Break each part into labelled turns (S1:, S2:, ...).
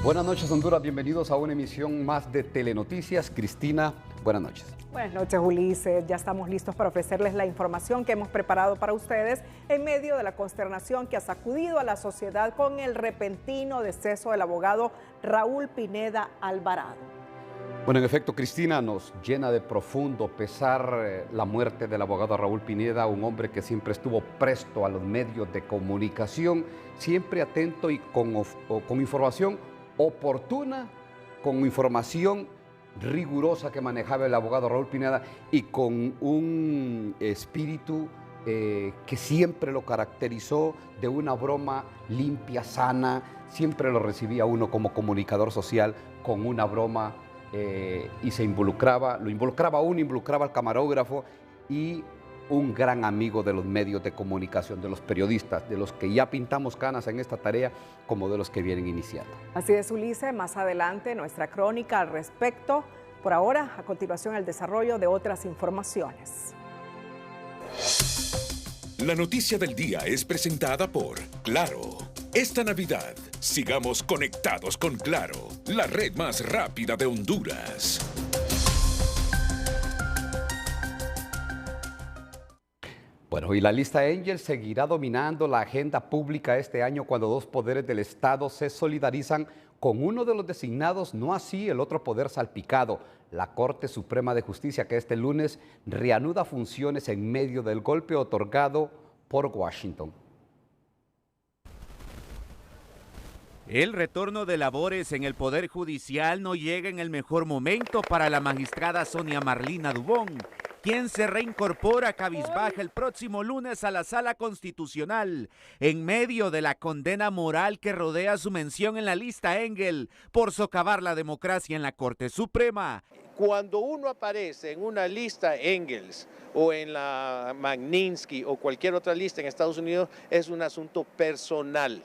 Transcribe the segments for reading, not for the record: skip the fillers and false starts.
S1: Buenas noches, Honduras. Bienvenidos a una emisión más de Telenoticias. Cristina, buenas noches.
S2: Buenas noches, Ulises. Ya estamos listos para ofrecerles la información que hemos preparado para ustedes en medio de la consternación que ha sacudido a la sociedad con el repentino deceso del abogado Raúl Pineda Alvarado.
S1: Bueno, en efecto, Cristina, nos llena de profundo pesar la muerte del abogado Raúl Pineda, un hombre que siempre estuvo presto a los medios de comunicación, siempre atento y con información oportuna, con información rigurosa que manejaba el abogado Raúl Pineda y con un espíritu que siempre lo caracterizó de una broma limpia, sana. Siempre lo recibía uno como comunicador social con una broma y lo involucraba a uno, involucraba al camarógrafo y un gran amigo de los medios de comunicación, de los periodistas, de los que ya pintamos canas en esta tarea, como de los que vienen iniciando.
S2: Así es, Ulises, más adelante nuestra crónica al respecto. Por ahora, a continuación el desarrollo de otras informaciones.
S3: La noticia del día es presentada por Claro. Esta Navidad, sigamos conectados con Claro, la red más rápida de Honduras.
S1: Bueno, y la lista Angel seguirá dominando la agenda pública este año cuando dos poderes del Estado se solidarizan con uno de los designados, no así el otro poder salpicado, la Corte Suprema de Justicia, que este lunes reanuda funciones en medio del golpe otorgado por Washington.
S4: El retorno de labores en el Poder Judicial no llega en el mejor momento para la magistrada Sonia Marlina Dubón, quien se reincorpora cabizbaja el próximo lunes a la Sala Constitucional, en medio de la condena moral que rodea su mención en la lista Engel por socavar la democracia en la Corte Suprema.
S5: Cuando uno aparece en una lista Engels o en la Magnitsky o cualquier otra lista en Estados Unidos, es un asunto personal,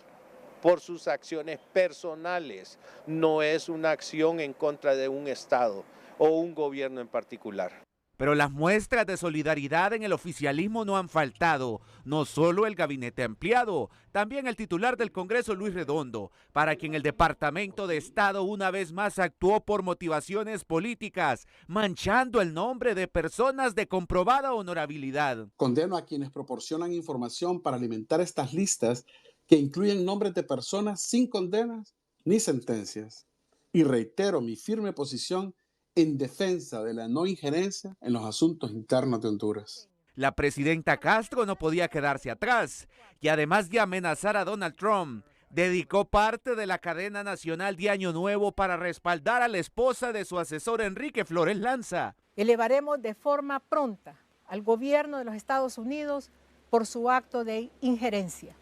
S5: por sus acciones personales, no es una acción en contra de un Estado o un gobierno en particular.
S4: Pero las muestras de solidaridad en el oficialismo no han faltado, no solo el gabinete ampliado, también el titular del Congreso, Luis Redondo, para quien el Departamento de Estado una vez más actuó por motivaciones políticas, manchando el nombre de personas de comprobada honorabilidad.
S6: Condeno a quienes proporcionan información para alimentar estas listas que incluyen nombres de personas sin condenas ni sentencias. Y reitero mi firme posición en defensa de la no injerencia en los asuntos internos de Honduras.
S4: La presidenta Castro no podía quedarse atrás y además de amenazar a Donald Trump, dedicó parte de la cadena nacional de Año Nuevo para respaldar a la esposa de su asesor Enrique Flores Lanza.
S7: Elevaremos de forma pronta al gobierno de los Estados Unidos por su acto de injerencia.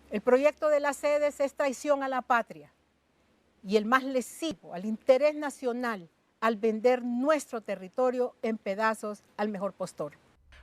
S7: El proyecto de las sedes es traición a la patria y el más lesivo al interés nacional al vender nuestro territorio en pedazos al mejor postor.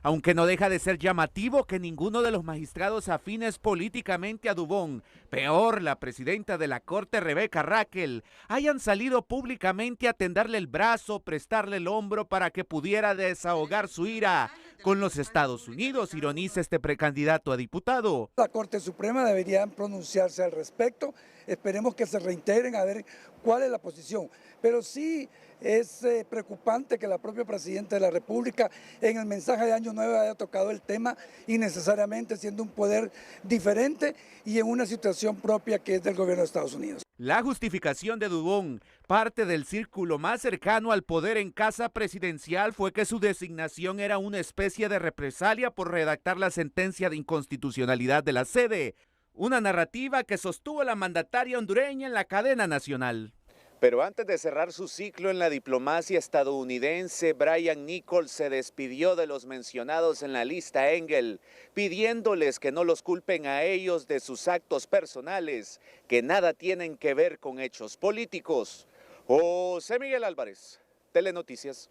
S4: Aunque no deja de ser llamativo que ninguno de los magistrados afines políticamente a Dubón, peor la presidenta de la Corte, Rebeca Raquel, hayan salido públicamente a tenderle el brazo, prestarle el hombro para que pudiera desahogar su ira con los Estados Unidos, ironiza este precandidato a diputado.
S8: La Corte Suprema debería pronunciarse al respecto, esperemos que se reintegren a ver cuál es la posición, pero sí es preocupante que la propia Presidenta de la República en el mensaje de Año Nuevo haya tocado el tema innecesariamente, siendo un poder diferente y en una situación propia que es del gobierno de Estados Unidos.
S4: La justificación de Dubón, parte del círculo más cercano al poder en casa presidencial, fue que su designación era una especie de represalia por redactar la sentencia de inconstitucionalidad de la sede, una narrativa que sostuvo la mandataria hondureña en la cadena nacional.
S5: Pero antes de cerrar su ciclo en la diplomacia estadounidense, Brian Nichols se despidió de los mencionados en la lista Engel, pidiéndoles que no los culpen a ellos de sus actos personales, que nada tienen que ver con hechos políticos. José Miguel Álvarez, Telenoticias.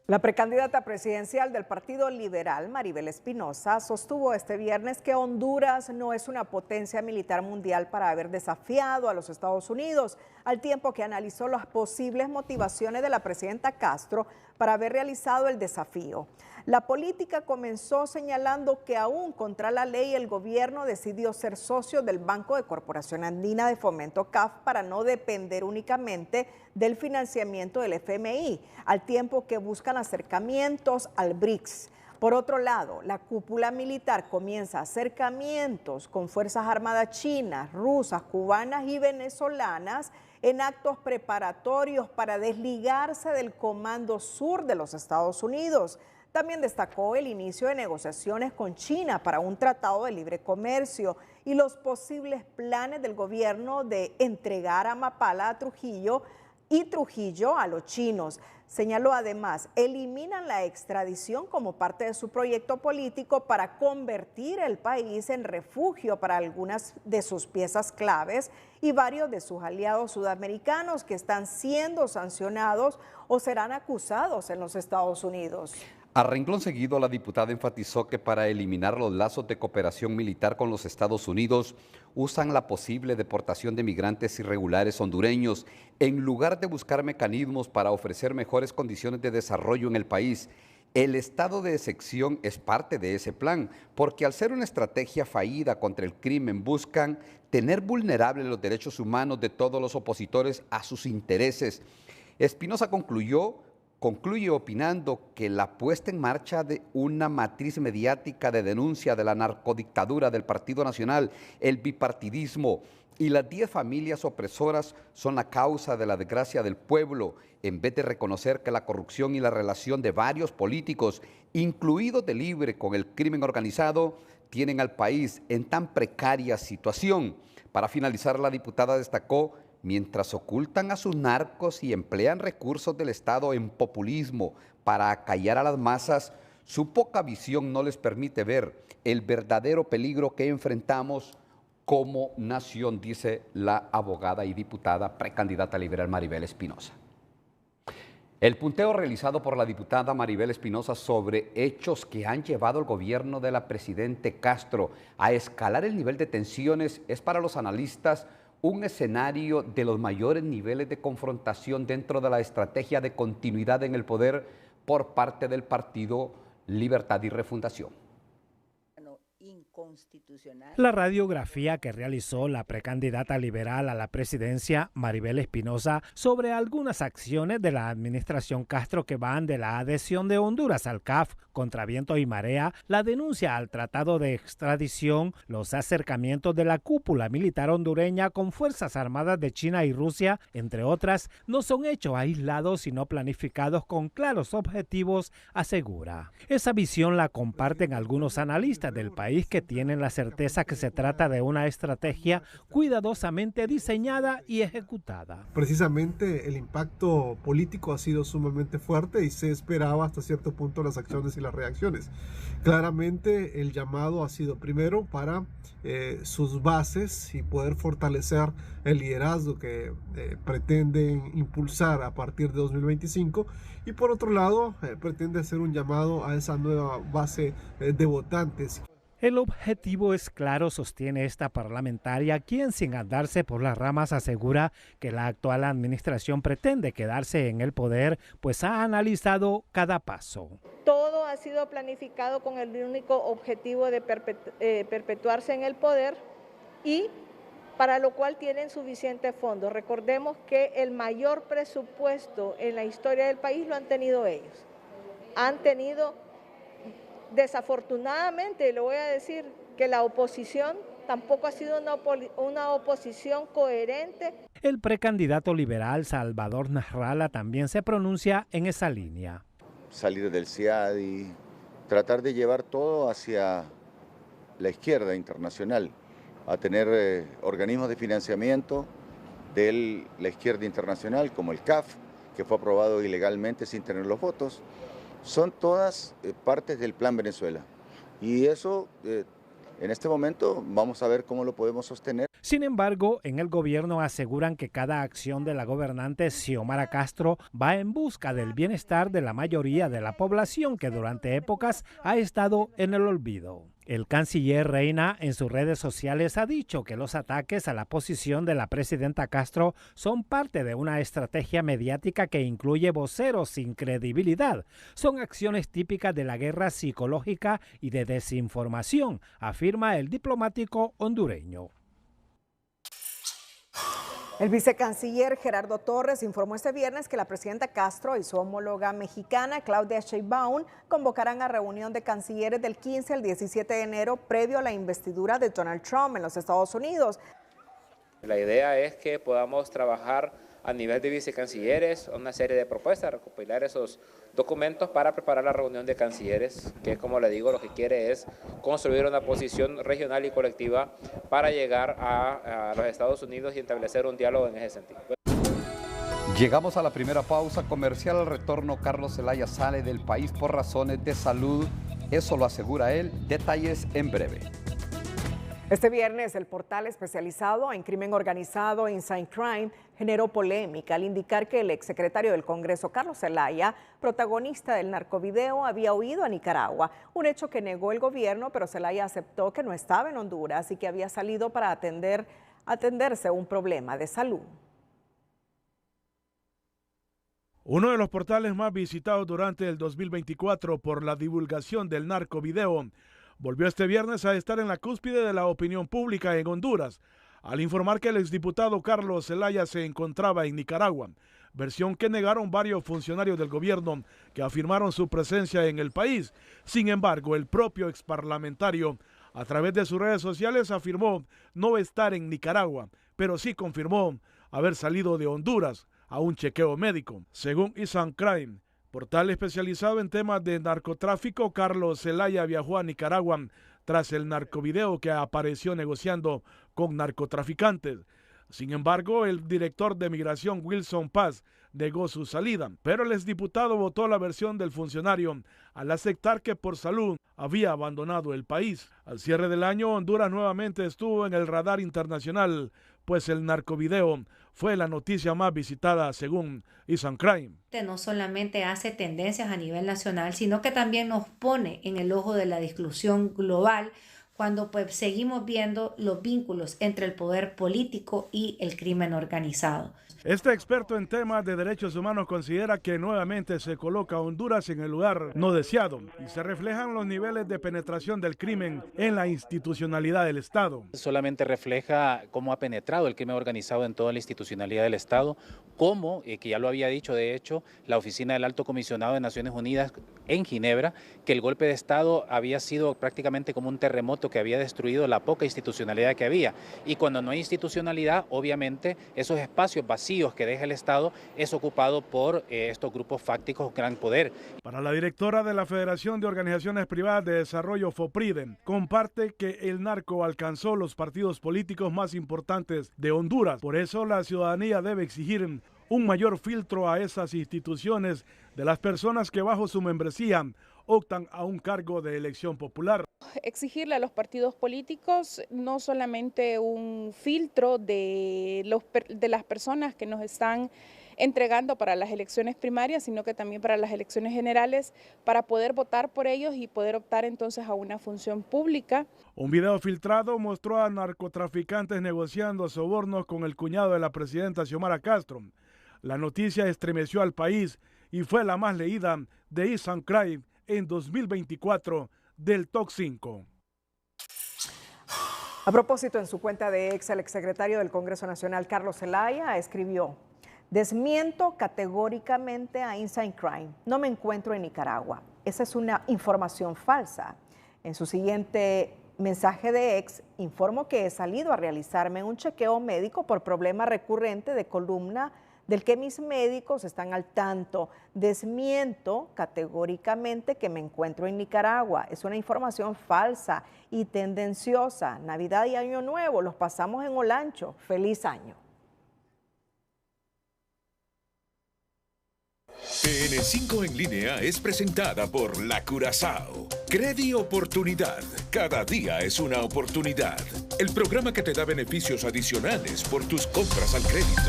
S2: La precandidata presidencial del Partido Liberal, Maribel Espinosa, sostuvo este viernes que Honduras no es una potencia militar mundial para haber desafiado a los Estados Unidos, al tiempo que analizó las posibles motivaciones de la presidenta Castro para haber realizado el desafío. La política comenzó señalando que aún contra la ley el gobierno decidió ser socio del Banco de Corporación Andina de Fomento CAF para no depender únicamente del financiamiento del FMI, al tiempo que buscan acercamientos al BRICS. Por otro lado, la cúpula militar comienza acercamientos con fuerzas armadas chinas, rusas, cubanas y venezolanas en actos preparatorios para desligarse del Comando Sur de los Estados Unidos. También destacó el inicio de negociaciones con China para un tratado de libre comercio y los posibles planes del gobierno de entregar a Mapala a Trujillo y Trujillo a los chinos. Señaló además, eliminan la extradición como parte de su proyecto político para convertir el país en refugio para algunas de sus piezas claves y varios de sus aliados sudamericanos que están siendo sancionados o serán acusados en los Estados Unidos.
S1: A renglón seguido, la diputada enfatizó que para eliminar los lazos de cooperación militar con los Estados Unidos, usan la posible deportación de migrantes irregulares hondureños en lugar de buscar mecanismos para ofrecer mejores condiciones de desarrollo en el país. El estado de excepción es parte de ese plan, porque al ser una estrategia fallida contra el crimen, buscan tener vulnerables los derechos humanos de todos los opositores a sus intereses. Espinosa concluye opinando que la puesta en marcha de una matriz mediática de denuncia de la narcodictadura del Partido Nacional, el bipartidismo y las 10 familias opresoras son la causa de la desgracia del pueblo, en vez de reconocer que la corrupción y la relación de varios políticos, incluidos de libre con el crimen organizado, tienen al país en tan precaria situación. Para finalizar, la diputada destacó: mientras ocultan a sus narcos y emplean recursos del Estado en populismo para acallar a las masas, su poca visión no les permite ver el verdadero peligro que enfrentamos como nación, dice la abogada y diputada precandidata liberal Maribel Espinosa. El punteo realizado por la diputada Maribel Espinosa sobre hechos que han llevado al gobierno de la presidente Castro a escalar el nivel de tensiones es para los analistas un escenario de los mayores niveles de confrontación dentro de la estrategia de continuidad en el poder por parte del Partido Libertad y Refundación.
S9: La radiografía que realizó la precandidata liberal a la presidencia, Maribel Espinosa, sobre algunas acciones de la administración Castro que van de la adhesión de Honduras al CAF contra viento y marea, la denuncia al tratado de extradición, los acercamientos de la cúpula militar hondureña con fuerzas armadas de China y Rusia, entre otras, no son hechos aislados sino planificados con claros objetivos, asegura. Esa visión la comparten algunos analistas del país que tienen la certeza que se trata de una estrategia cuidadosamente diseñada y ejecutada.
S10: Precisamente el impacto político ha sido sumamente fuerte y se esperaba hasta cierto punto las acciones y las reacciones. Claramente el llamado ha sido primero para sus bases y poder fortalecer el liderazgo que pretenden impulsar a partir de 2025, y por otro lado pretende hacer un llamado a esa nueva base de votantes.
S9: El objetivo es claro, sostiene esta parlamentaria, quien sin andarse por las ramas asegura que la actual administración pretende quedarse en el poder, pues ha analizado cada paso.
S11: Todo ha sido planificado con el único objetivo de perpetuarse en el poder, y para lo cual tienen suficientes fondos. Recordemos que el mayor presupuesto en la historia del país lo han tenido ellos. Han tenido, desafortunadamente, le voy a decir que la oposición tampoco ha sido una oposición coherente.
S9: El precandidato liberal Salvador Nasralla también se pronuncia en esa línea.
S12: Salir del CIADI, tratar de llevar todo hacia la izquierda internacional, a tener organismos de financiamiento de la izquierda internacional, como el CAF, que fue aprobado ilegalmente sin tener los votos. Son todas partes del Plan Venezuela, y eso en este momento vamos a ver cómo lo podemos sostener.
S9: Sin embargo, en el gobierno aseguran que cada acción de la gobernante Xiomara Castro va en busca del bienestar de la mayoría de la población que durante épocas ha estado en el olvido. El canciller Reina en sus redes sociales ha dicho que los ataques a la posición de la presidenta Castro son parte de una estrategia mediática que incluye voceros sin credibilidad. Son acciones típicas de la guerra psicológica y de desinformación, afirma el diplomático hondureño.
S2: El vicecanciller Gerardo Torres informó este viernes que la presidenta Castro y su homóloga mexicana Claudia Sheinbaum convocarán a reunión de cancilleres del 15 al 17 de enero previo a la investidura de Donald Trump en los Estados Unidos.
S13: La idea es que podamos trabajar a nivel de vicecancilleres una serie de propuestas, recopilar esos documentos para preparar la reunión de cancilleres, que como le digo, lo que quiere es construir una posición regional y colectiva para llegar a los Estados Unidos y establecer un diálogo en ese sentido.
S1: Llegamos a la primera pausa comercial. Al retorno, Carlos Zelaya sale del país por razones de salud. Eso lo asegura él. Detalles en breve.
S2: Este viernes, el portal especializado en crimen organizado Inside Crime generó polémica al indicar que el exsecretario del Congreso, Carlos Zelaya, protagonista del narcovideo, había huido a Nicaragua, un hecho que negó el gobierno, pero Zelaya aceptó que no estaba en Honduras y que había salido para atenderse un problema de salud.
S14: Uno de los portales más visitados durante el 2024 por la divulgación del narcovideo volvió este viernes a estar en la cúspide de la opinión pública en Honduras, al informar que el exdiputado Carlos Zelaya se encontraba en Nicaragua, versión que negaron varios funcionarios del gobierno que afirmaron su presencia en el país. Sin embargo, el propio exparlamentario, a través de sus redes sociales, afirmó no estar en Nicaragua, pero sí confirmó haber salido de Honduras a un chequeo médico. Según Inside Crime, portal especializado en temas de narcotráfico, Carlos Zelaya viajó a Nicaragua tras el narcovideo que apareció negociando con narcotraficantes. Sin embargo, el director de Migración, Wilson Paz, negó su salida, pero el exdiputado votó la versión del funcionario al aceptar que por salud había abandonado el país. Al cierre del año, Honduras nuevamente estuvo en el radar internacional, pues el narcovideo fue la noticia más visitada según Inside Crime.
S15: No solamente hace tendencias a nivel nacional, sino que también nos pone en el ojo de la discusión global cuando pues seguimos viendo los vínculos entre el poder político y el crimen organizado.
S14: Este experto en temas de derechos humanos considera que nuevamente se coloca a Honduras en el lugar no deseado y se reflejan los niveles de penetración del crimen en la institucionalidad del Estado.
S16: Solamente refleja cómo ha penetrado el crimen organizado en toda la institucionalidad del Estado, cómo, que ya lo había dicho de hecho la Oficina del Alto Comisionado de Naciones Unidas en Ginebra, que el golpe de Estado había sido prácticamente como un terremoto que había destruido la poca institucionalidad que había. Y cuando no hay institucionalidad, obviamente esos espacios vacíos que deja el Estado es ocupado por estos grupos fácticos con gran poder.
S14: Para la directora de la Federación de Organizaciones Privadas de Desarrollo, FOPRIDE, comparte que el narco alcanzó los partidos políticos más importantes de Honduras. Por eso la ciudadanía debe exigir un mayor filtro a esas instituciones de las personas que bajo su membresía optan a un cargo de elección popular.
S17: Exigirle a los partidos políticos no solamente un filtro de las personas que nos están entregando para las elecciones primarias, sino que también para las elecciones generales, para poder votar por ellos y poder optar entonces a una función pública.
S14: Un video filtrado mostró a narcotraficantes negociando sobornos con el cuñado de la presidenta Xiomara Castro. La noticia estremeció al país y fue la más leída de Inside Crime en 2024 del Top 5.
S2: A propósito, en su cuenta de X, el exsecretario del Congreso Nacional, Carlos Zelaya, escribió: desmiento categóricamente a Inside Crime. No me encuentro en Nicaragua. Esa es una información falsa. En su siguiente mensaje de X, informo que he salido a realizarme un chequeo médico por problema recurrente de columna del que mis médicos están al tanto. Desmiento categóricamente que me encuentro en Nicaragua. Es una información falsa y tendenciosa. Navidad y Año Nuevo los pasamos en Olancho. ¡Feliz año!
S3: TN5 en línea es presentada por La Curazao. Credi Oportunidad. Cada día es una oportunidad. El programa que te da beneficios adicionales por tus compras al crédito.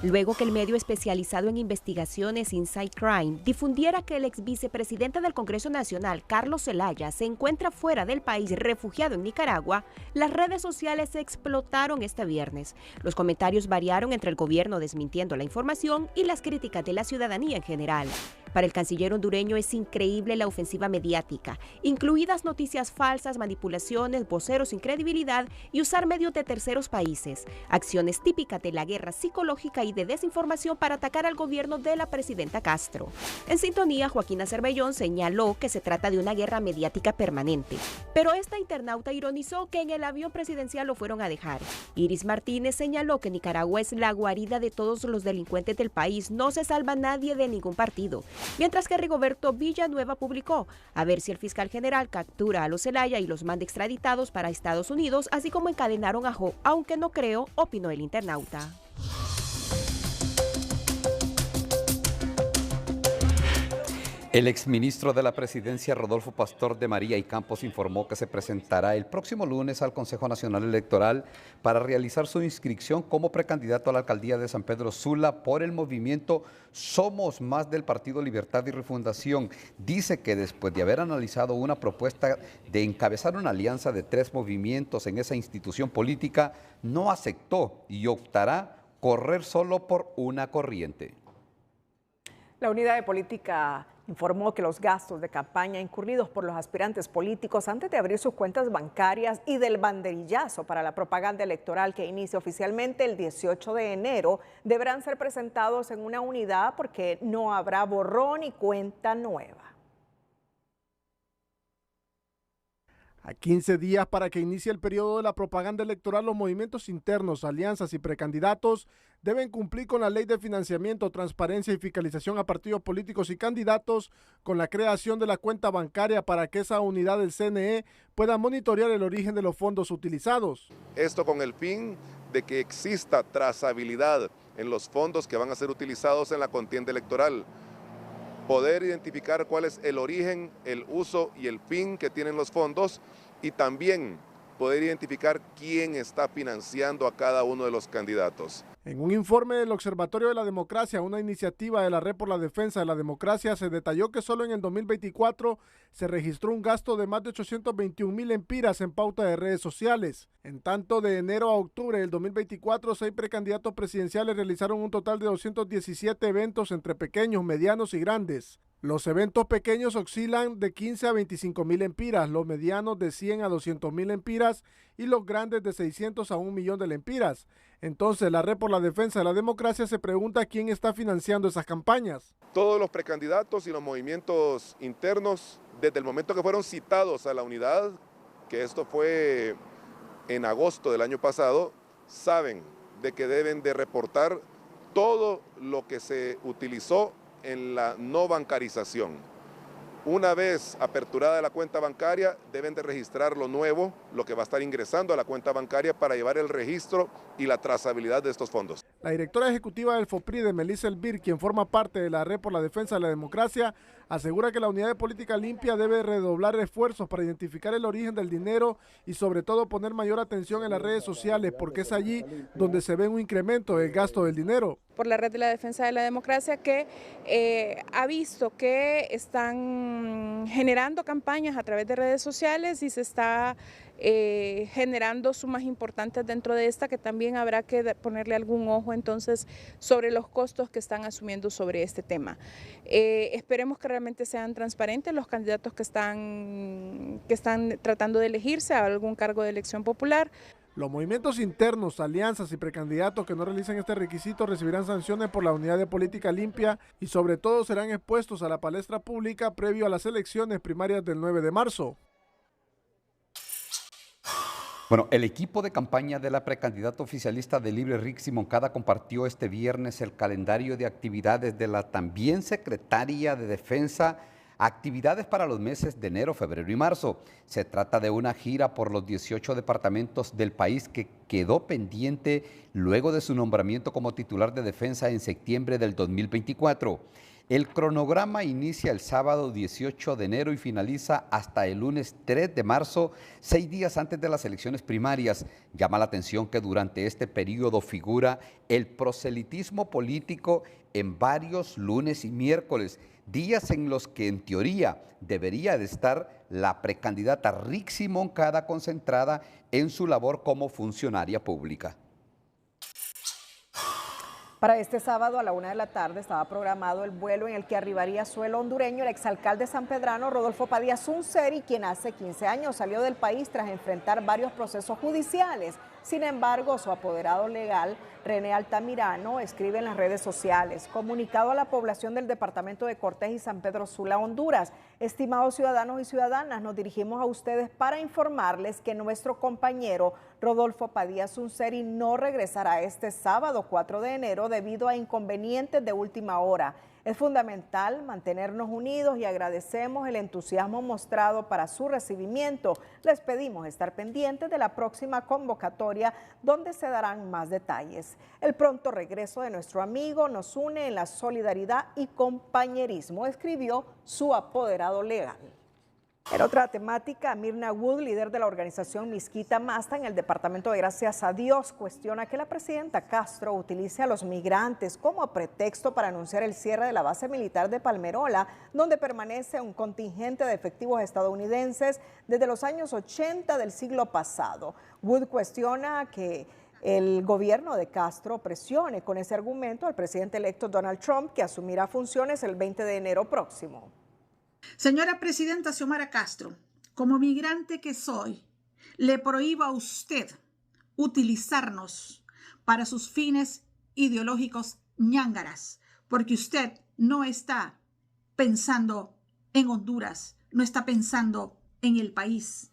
S18: luego que el medio especializado en investigaciones Inside Crime difundiera que el ex vicepresidente del Congreso Nacional, Carlos Zelaya, se encuentra fuera del país refugiado en Nicaragua. Las redes sociales explotaron este viernes. Los comentarios variaron entre el gobierno desmintiendo la información y las críticas de la ciudadanía en general. Para el canciller hondureño es increíble la ofensiva mediática, incluidas noticias falsas, manipulaciones, voceros sin credibilidad y usar medios de terceros países, acciones típicas de la guerra psicológica y de desinformación para atacar al gobierno de la presidenta Castro. En sintonía, Joaquina Cervellón señaló que se trata de una guerra mediática permanente, pero esta internauta ironizó que en el avión presidencial lo fueron a dejar. Iris Martínez señaló que Nicaragua es la guarida de todos los delincuentes del país, no se salva nadie de ningún partido. Mientras que Rigoberto Villanueva publicó: a ver si el fiscal general captura a los Zelaya y los manda extraditados para Estados Unidos, así como encadenaron a Jo, aunque no creo, opinó el internauta.
S1: El exministro de la Presidencia, Rodolfo Pastor de María y Campos, informó que se presentará el próximo lunes al Consejo Nacional Electoral para realizar su inscripción como precandidato a la alcaldía de San Pedro Sula por el movimiento Somos Más del Partido Libertad y Refundación. Dice que después de haber analizado una propuesta de encabezar una alianza de 3 movimientos en esa institución política, no aceptó y optará correr solo por una corriente.
S2: La Unidad de Política informó que los gastos de campaña incurridos por los aspirantes políticos antes de abrir sus cuentas bancarias y del banderillazo para la propaganda electoral que inicia oficialmente el 18 de enero deberán ser presentados en una unidad porque no habrá borrón y cuenta nueva.
S10: A 15 días para que inicie el periodo de la propaganda electoral, los movimientos internos, alianzas y precandidatos deben cumplir con la Ley de Financiamiento, Transparencia y Fiscalización a Partidos Políticos y Candidatos con la creación de la cuenta bancaria para que esa unidad del CNE pueda monitorear el origen de los fondos utilizados.
S19: Esto con el fin de que exista trazabilidad en los fondos que van a ser utilizados en la contienda electoral. Poder identificar cuál es el origen, el uso y el fin que tienen los fondos y también poder identificar quién está financiando a cada uno de los candidatos.
S10: En un informe del Observatorio de la Democracia, una iniciativa de la Red por la Defensa de la Democracia, se detalló que solo en el 2024 se registró un gasto de más de 821,000 empiras en pauta de redes sociales. En tanto, de enero a octubre del 2024, 6 precandidatos presidenciales realizaron un total de 217 eventos entre pequeños, medianos y grandes. Los eventos pequeños oscilan de 15 a 25,000 empiras, los medianos de 100 a 200,000 empiras y los grandes de 600 a 1,000,000 de lempiras. Entonces, la Red por la Defensa de la Democracia se pregunta quién está financiando esas campañas.
S19: Todos los precandidatos y los movimientos internos, desde el momento que fueron citados a la unidad, que esto fue en agosto del año pasado, saben de que deben de reportar todo lo que se utilizó en la no bancarización. Una vez aperturada la cuenta bancaria, deben de registrar lo nuevo, lo que va a estar ingresando a la cuenta bancaria para llevar el registro y la trazabilidad de estos fondos.
S10: La directora ejecutiva del FOPRIDE, Melissa Elvir, quien forma parte de la Red por la Defensa de la Democracia, asegura que la Unidad de Política Limpia debe redoblar esfuerzos para identificar el origen del dinero y sobre todo poner mayor atención en las redes sociales porque es allí donde se ve un incremento del gasto del dinero.
S17: Por la Red de la Defensa de la Democracia que ha visto que están generando campañas a través de redes sociales y se está generando sumas importantes dentro de esta que también habrá que ponerle algún ojo entonces sobre los costos que están asumiendo sobre este tema. Esperemos que realmente sean transparentes los candidatos que están tratando de elegirse a algún cargo de elección popular.
S10: Los movimientos internos, alianzas y precandidatos que no realicen este requisito recibirán sanciones por la Unidad de Política Limpia y sobre todo serán expuestos a la palestra pública previo a las elecciones primarias del 9 de marzo.
S1: Bueno, el equipo de campaña de la precandidata oficialista de Libre Rixi Moncada compartió este viernes el calendario de actividades de la también secretaria de Defensa, actividades para los meses de enero, febrero y marzo. Se trata de una gira por los 18 departamentos del país que quedó pendiente luego de su nombramiento como titular de Defensa en septiembre del 2024. El cronograma inicia el sábado 18 de enero y finaliza hasta el lunes 3 de marzo, 6 días antes de las elecciones primarias. Llama la atención que durante este periodo figura el proselitismo político en varios lunes y miércoles, días en los que en teoría debería de estar la precandidata Rixi Moncada concentrada en su labor como funcionaria pública.
S2: Para este sábado a la 1 de la tarde estaba programado el vuelo en el que arribaría a suelo hondureño el exalcalde sanpedrano Rodolfo Padilla Sunseri, quien hace 15 años salió del país tras enfrentar varios procesos judiciales. Sin embargo, su apoderado legal, René Altamirano, escribe en las redes sociales: comunicado a la población del departamento de Cortés y San Pedro Sula, Honduras. Estimados ciudadanos y ciudadanas, nos dirigimos a ustedes para informarles que nuestro compañero Rodolfo Padilla Sunseri no regresará este sábado 4 de enero debido a inconvenientes de última hora. Es fundamental mantenernos unidos y agradecemos el entusiasmo mostrado para su recibimiento. Les pedimos estar pendientes de la próxima convocatoria donde se darán más detalles. El pronto regreso de nuestro amigo nos une en la solidaridad y compañerismo, escribió su apoderado legal. En otra temática, Mirna Wood, líder de la organización Misquita Masta en el departamento de Gracias a Dios, cuestiona que la presidenta Castro utilice a los migrantes como pretexto para anunciar el cierre de la base militar de Palmerola, donde permanece un contingente de efectivos estadounidenses desde los años 80 del siglo pasado. Wood cuestiona que el gobierno de Castro presione con ese argumento al presidente electo Donald Trump, que asumirá funciones el 20 de enero próximo.
S20: Señora Presidenta Xiomara Castro, como migrante que soy, le prohíbo a usted utilizarnos para sus fines ideológicos ñángaras, porque usted no está pensando en Honduras, no está pensando en el país.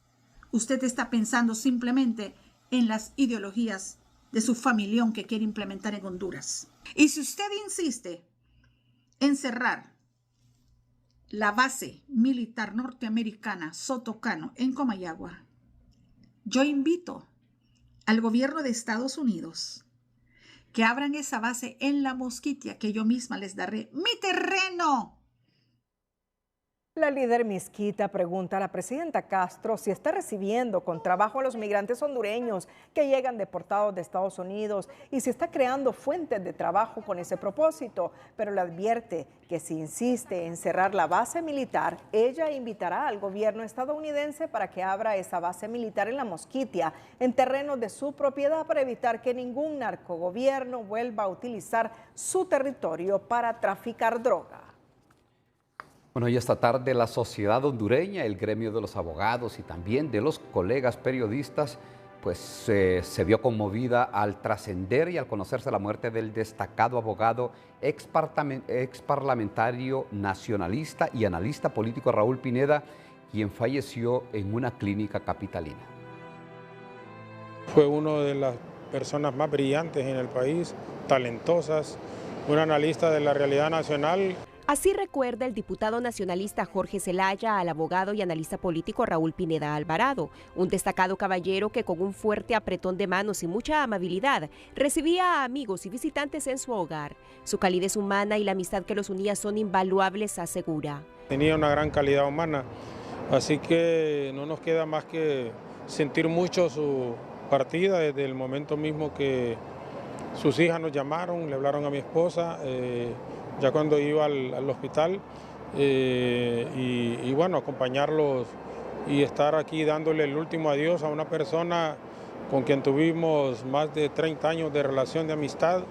S20: Usted está pensando simplemente en las ideologías de su familión que quiere implementar en Honduras. Y si usted insiste en cerrar la base militar norteamericana Sotocano en Comayagua, yo invito al gobierno de Estados Unidos que abran esa base en La Mosquitia, que yo misma les daré mi terreno.
S2: La líder Misquita pregunta a la presidenta Castro si está recibiendo con trabajo a los migrantes hondureños que llegan deportados de Estados Unidos y si está creando fuentes de trabajo con ese propósito, pero le advierte que si insiste en cerrar la base militar, ella invitará al gobierno estadounidense para que abra esa base militar en La Mosquitia, en terrenos de su propiedad, para evitar que ningún narcogobierno vuelva a utilizar su territorio para traficar droga.
S1: Bueno, y esta tarde la sociedad hondureña, el gremio de los abogados y también de los colegas periodistas, pues se vio conmovida al trascender y al conocerse la muerte del destacado abogado, ex parlamentario nacionalista y analista político Raúl Pineda, quien falleció en una clínica capitalina.
S21: Fue una de las personas más brillantes en el país, talentosas, un analista de la realidad nacional.
S18: Así recuerda el diputado nacionalista Jorge Zelaya al abogado y analista político Raúl Pineda Alvarado, un destacado caballero que con un fuerte apretón de manos y mucha amabilidad recibía a amigos y visitantes en su hogar. Su calidez humana y la amistad que los unía son invaluables, asegura.
S21: Tenía una gran calidad humana, así que no nos queda más que sentir mucho su partida desde el momento mismo que sus hijas nos llamaron, le hablaron a mi esposa, ya cuando iba al hospital, y bueno, acompañarlos y estar aquí dándole el último adiós a una persona con quien tuvimos más de 30 años de relación de amistad,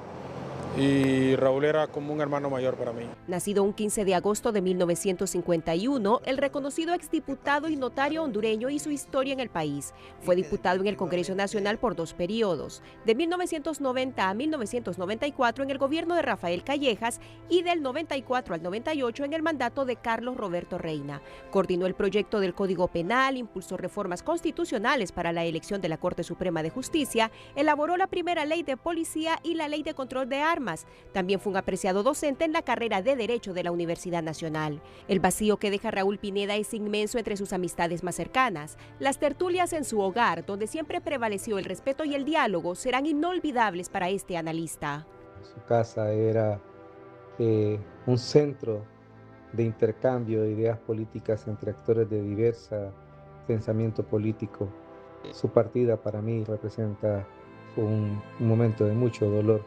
S21: y Raúl era como un hermano mayor para mí.
S18: Nacido un 15 de agosto de 1951, el reconocido exdiputado y notario hondureño hizo historia en el país. Fue diputado en el Congreso Nacional por 2 periodos, de 1990 a 1994 en el gobierno de Rafael Callejas y del 94 al 98 en el mandato de Carlos Roberto Reina. Coordinó el proyecto del Código Penal, impulsó reformas constitucionales para la elección de la Corte Suprema de Justicia, elaboró la primera ley de policía y la ley de control de armas. También fue un apreciado docente en la carrera de Derecho de la Universidad Nacional. El vacío que deja Raúl Pineda es inmenso entre sus amistades más cercanas. Las tertulias en su hogar, donde siempre prevaleció el respeto y el diálogo, serán inolvidables para este analista.
S22: Su casa era
S6: un centro de intercambio de ideas políticas entre actores de diverso pensamiento político. Su partida para mí representa un momento de mucho dolor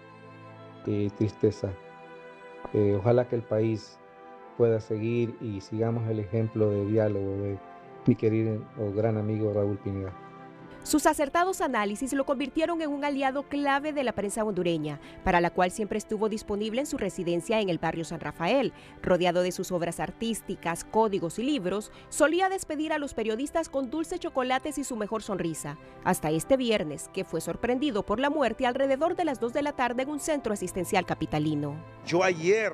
S6: y tristeza. Ojalá que el país pueda seguir y sigamos el ejemplo de diálogo de mi querido o gran amigo Raúl Pineda.
S18: Sus acertados análisis lo convirtieron en un aliado clave de la prensa hondureña, para la cual siempre estuvo disponible en su residencia en el barrio San Rafael. Rodeado de sus obras artísticas, códigos y libros, solía despedir a los periodistas con dulces chocolates y su mejor sonrisa. Hasta este viernes, que fue sorprendido por la muerte alrededor de las 2 de la tarde en un centro asistencial capitalino.
S22: Yo ayer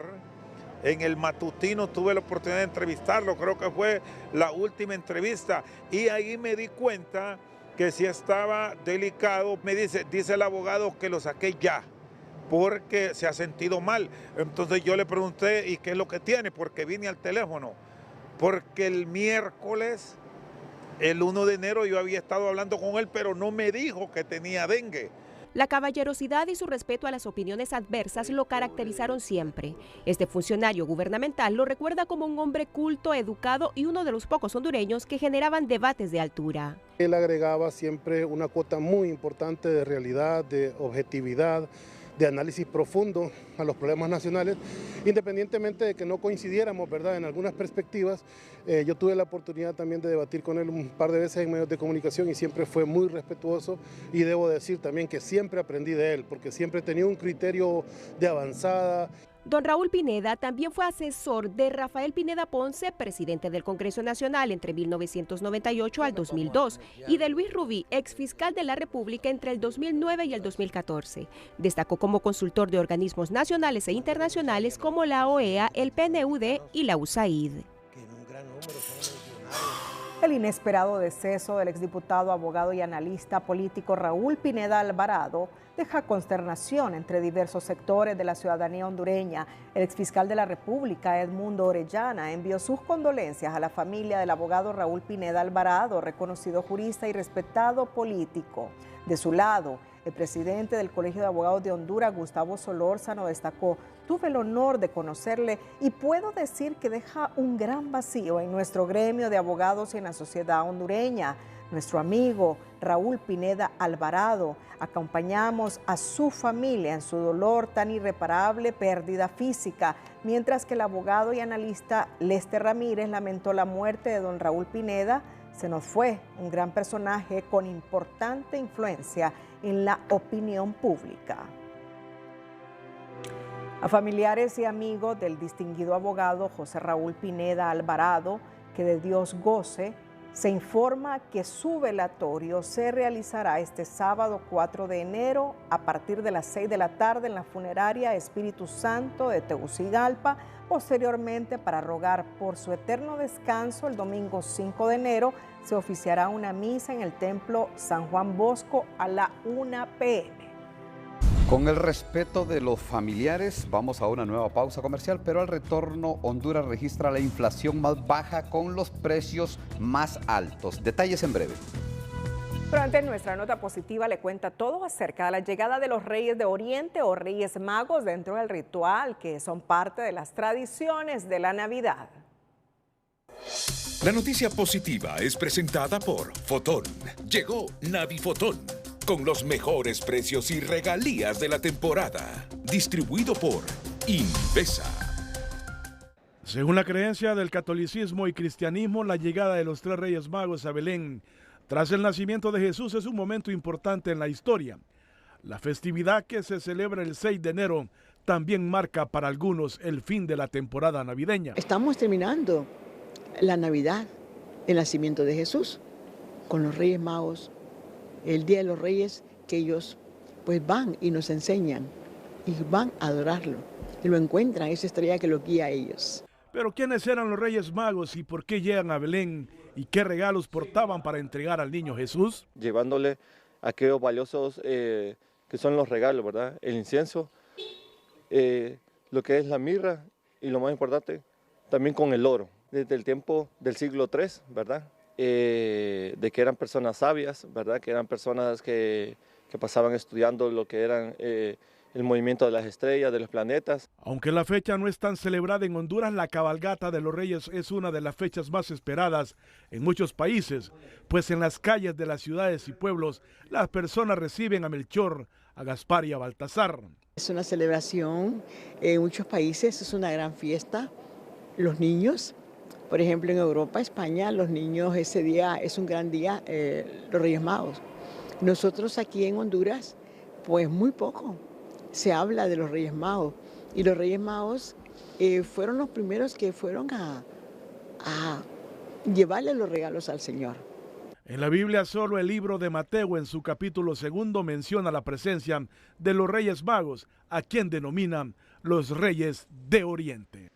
S22: en el matutino tuve la oportunidad de entrevistarlo, creo que fue la última entrevista, y ahí me di cuenta que si estaba delicado. Me dice el abogado que lo saqué ya, porque se ha sentido mal. Entonces yo le pregunté, ¿y qué es lo que tiene? Porque vine al teléfono, porque el miércoles, el 1 de enero, yo había estado hablando con él, pero no me dijo que tenía dengue.
S18: La caballerosidad y su respeto a las opiniones adversas lo caracterizaron siempre. Este funcionario gubernamental lo recuerda como un hombre culto, educado y uno de los pocos hondureños que generaban debates de altura.
S23: Él agregaba siempre una cuota muy importante de realidad, de objetividad, de análisis profundo a los problemas nacionales, independientemente de que no coincidiéramos, ¿verdad?, en algunas perspectivas. Yo tuve la oportunidad también de debatir con él un par de veces en medios de comunicación y siempre fue muy respetuoso, y debo decir también que siempre aprendí de él, porque siempre tenía un criterio de avanzada.
S18: Don Raúl Pineda también fue asesor de Rafael Pineda Ponce, presidente del Congreso Nacional entre 1998 al 2002, y de Luis Rubí, exfiscal de la República entre el 2009 y el 2014. Destacó como consultor de organismos nacionales e internacionales como la OEA, el PNUD y la USAID.
S2: El inesperado deceso del exdiputado, abogado y analista político Raúl Pineda Alvarado deja consternación entre diversos sectores de la ciudadanía hondureña. El exfiscal de la República, Edmundo Orellana, envió sus condolencias a la familia del abogado Raúl Pineda Alvarado, reconocido jurista y respetado político. De su lado, el presidente del Colegio de Abogados de Honduras, Gustavo Solórzano, destacó: tuve el honor de conocerle y puedo decir que deja un gran vacío en nuestro gremio de abogados y en la sociedad hondureña. Nuestro amigo Raúl Pineda Alvarado, acompañamos a su familia en su dolor tan irreparable pérdida física, mientras que el abogado y analista Lester Ramírez lamentó la muerte de don Raúl Pineda. Se nos fue un gran personaje con importante influencia en la opinión pública. A familiares y amigos del distinguido abogado José Raúl Pineda Alvarado, que de Dios goce, se informa que su velatorio se realizará este sábado 4 de enero a partir de las 6 de la tarde en la funeraria Espíritu Santo de Tegucigalpa. Posteriormente, para rogar por su eterno descanso, el domingo 5 de enero se oficiará una misa en el Templo San Juan Bosco a la 1 p.m.
S1: Con el respeto de los familiares, vamos a una nueva pausa comercial, pero al retorno Honduras registra la inflación más baja con los precios más altos. Detalles en breve.
S2: Pero antes, nuestra nota positiva le cuenta todo acerca de la llegada de los Reyes de Oriente o Reyes Magos dentro del ritual, que son parte de las tradiciones de la Navidad.
S3: La noticia positiva es presentada por Fotón. Llegó Navifotón, con los mejores precios y regalías de la temporada. Distribuido por Invesa.
S14: Según la creencia del catolicismo y cristianismo, la llegada de los 3 Reyes Magos a Belén tras el nacimiento de Jesús es un momento importante en la historia. La festividad, que se celebra el 6 de enero, también marca para algunos el fin de la temporada navideña.
S24: Estamos terminando la Navidad, el nacimiento de Jesús, con los Reyes Magos, el Día de los Reyes, que ellos pues van y nos enseñan y van a adorarlo y lo encuentran, esa estrella que los guía a ellos.
S14: Pero ¿quiénes eran los Reyes Magos y por qué llegan a Belén y qué regalos portaban para entregar al niño Jesús?
S25: Llevándole aquellos valiosos que son los regalos, ¿verdad? El incienso, lo que es la mirra y lo más importante, también con el oro. Desde el tiempo del siglo III, ¿verdad? De que eran personas sabias, ¿verdad? Que eran personas que pasaban estudiando lo que eran el movimiento de las estrellas, de los planetas.
S14: Aunque la fecha no es tan celebrada en Honduras, la cabalgata de los Reyes es una de las fechas más esperadas en muchos países, pues en las calles de las ciudades y pueblos las personas reciben a Melchor, a Gaspar y a Baltasar.
S24: Es una celebración en muchos países, es una gran fiesta. Los niños, por ejemplo en Europa, España, los niños ese día es un gran día, los Reyes Magos. Nosotros aquí en Honduras, pues muy poco se habla de los Reyes Magos, y los Reyes Magos fueron los primeros que fueron a llevarle los regalos al Señor.
S14: En la Biblia solo el libro de Mateo en su capítulo 2 menciona la presencia de los Reyes Magos, a quien denominan los Reyes de Oriente.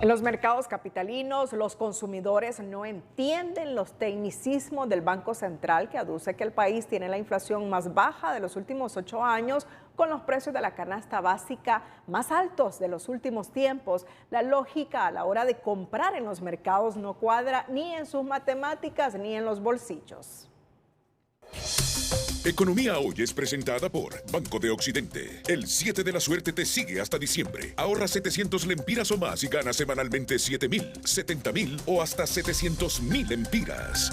S2: En los mercados capitalinos, los consumidores no entienden los tecnicismos del Banco Central, que aduce que el país tiene la inflación más baja de los últimos 8 años, con los precios de la canasta básica más altos de los últimos tiempos. La lógica a la hora de comprar en los mercados no cuadra ni en sus matemáticas ni en los bolsillos.
S3: Economía Hoy es presentada por Banco de Occidente. El 7 de la suerte te sigue hasta diciembre. Ahorra 700 lempiras o más y gana semanalmente 7,000, 70,000 o hasta 700,000 lempiras.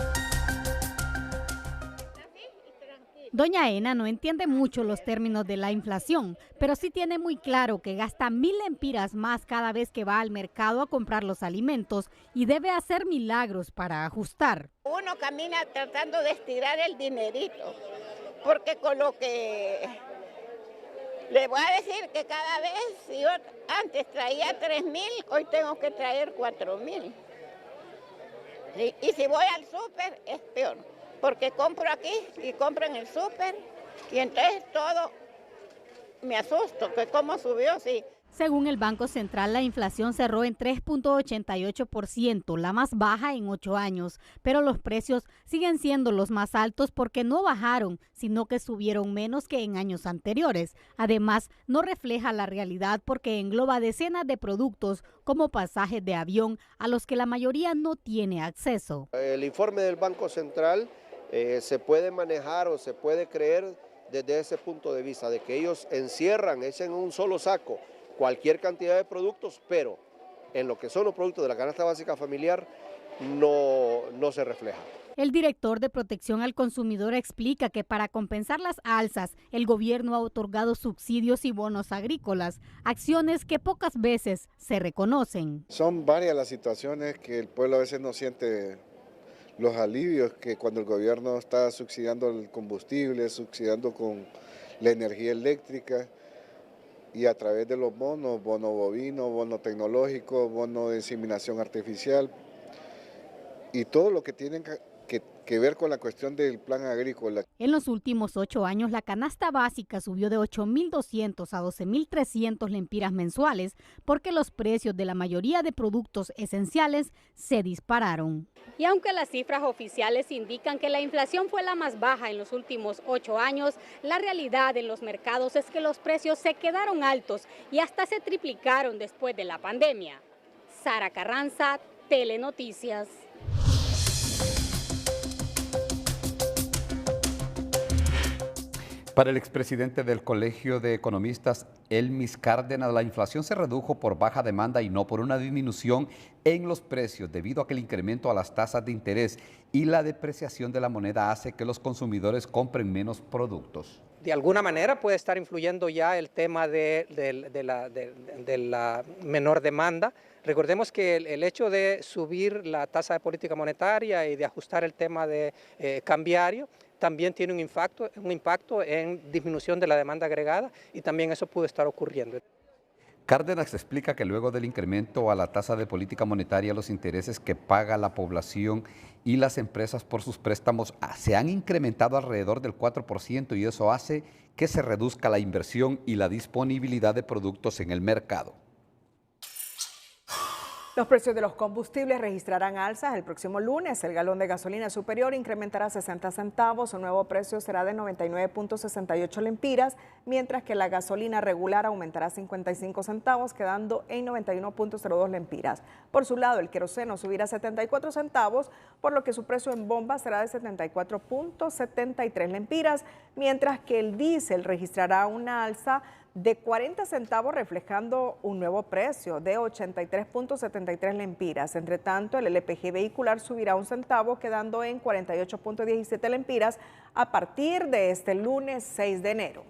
S4: Doña Ena no entiende mucho los términos de la inflación, pero sí tiene muy claro que gasta 1,000 lempiras más cada vez que va al mercado a comprar los alimentos y debe hacer milagros para ajustar.
S5: Uno camina tratando de estirar el dinerito, porque con lo que le voy a decir que cada vez, si yo antes traía 3,000, hoy tengo que traer 4,000. ¿Sí? Y si voy al súper es peor, porque compro aquí y compro en el súper y entonces todo me asusto, que cómo subió, sí.
S4: Según el Banco Central, la inflación cerró en 3.88%, la más baja en 8 años, pero los precios siguen siendo los más altos porque no bajaron, sino que subieron menos que en años anteriores. Además, no refleja la realidad porque engloba decenas de productos como pasajes de avión a los que la mayoría no tiene acceso.
S7: El informe del Banco Central se puede manejar o se puede creer desde ese punto de vista, de que ellos encierran, echan en un solo saco cualquier cantidad de productos, pero en lo que son los productos de la canasta básica familiar no se refleja.
S4: El director de Protección al Consumidor explica que para compensar las alzas, el gobierno ha otorgado subsidios y bonos agrícolas, acciones que pocas veces se reconocen.
S8: Son varias las situaciones que el pueblo a veces no siente los alivios que cuando el gobierno está subsidiando el combustible, subsidiando con la energía eléctrica, y a través de los bonos, bono bovino, bono tecnológico, bono de inseminación artificial y todo lo que tiene que ver con la cuestión del plan agrícola.
S4: En los últimos 8 años, la canasta básica subió de 8.200 a 12.300 lempiras mensuales porque los precios de la mayoría de productos esenciales se dispararon.
S11: Y aunque las cifras oficiales indican que la inflación fue la más baja en los últimos 8 años, la realidad en los mercados es que los precios se quedaron altos y hasta se triplicaron después de la pandemia. Sara Carranza, Telenoticias.
S1: Para el expresidente del Colegio de Economistas, Elmis Cárdenas, la inflación se redujo por baja demanda y no por una disminución en los precios, debido a que el incremento a las tasas de interés y la depreciación de la moneda hace que los consumidores compren menos productos.
S26: De alguna manera puede estar influyendo ya el tema de la menor demanda. Recordemos que el hecho de subir la tasa de política monetaria y de ajustar el tema de cambiario también tiene un impacto en disminución de la demanda agregada y también eso puede estar ocurriendo.
S1: Cárdenas explica que luego del incremento a la tasa de política monetaria, los intereses que paga la población y las empresas por sus préstamos se han incrementado alrededor del 4% y eso hace que se reduzca la inversión y la disponibilidad de productos en el mercado.
S2: Los precios de los combustibles registrarán alzas el próximo lunes. El galón de gasolina superior incrementará 60 centavos. Su nuevo precio será de 99.68 lempiras, mientras que la gasolina regular aumentará 55 centavos, quedando en 91.02 lempiras. Por su lado, el queroseno subirá 74 centavos, por lo que su precio en bomba será de 74.73 lempiras, mientras que el diésel registrará una alza de 40 centavos, reflejando un nuevo precio de 83.73 lempiras. Entre tanto, el LPG vehicular subirá 1 centavo, quedando en 48.17 lempiras a partir de este lunes 6 de enero.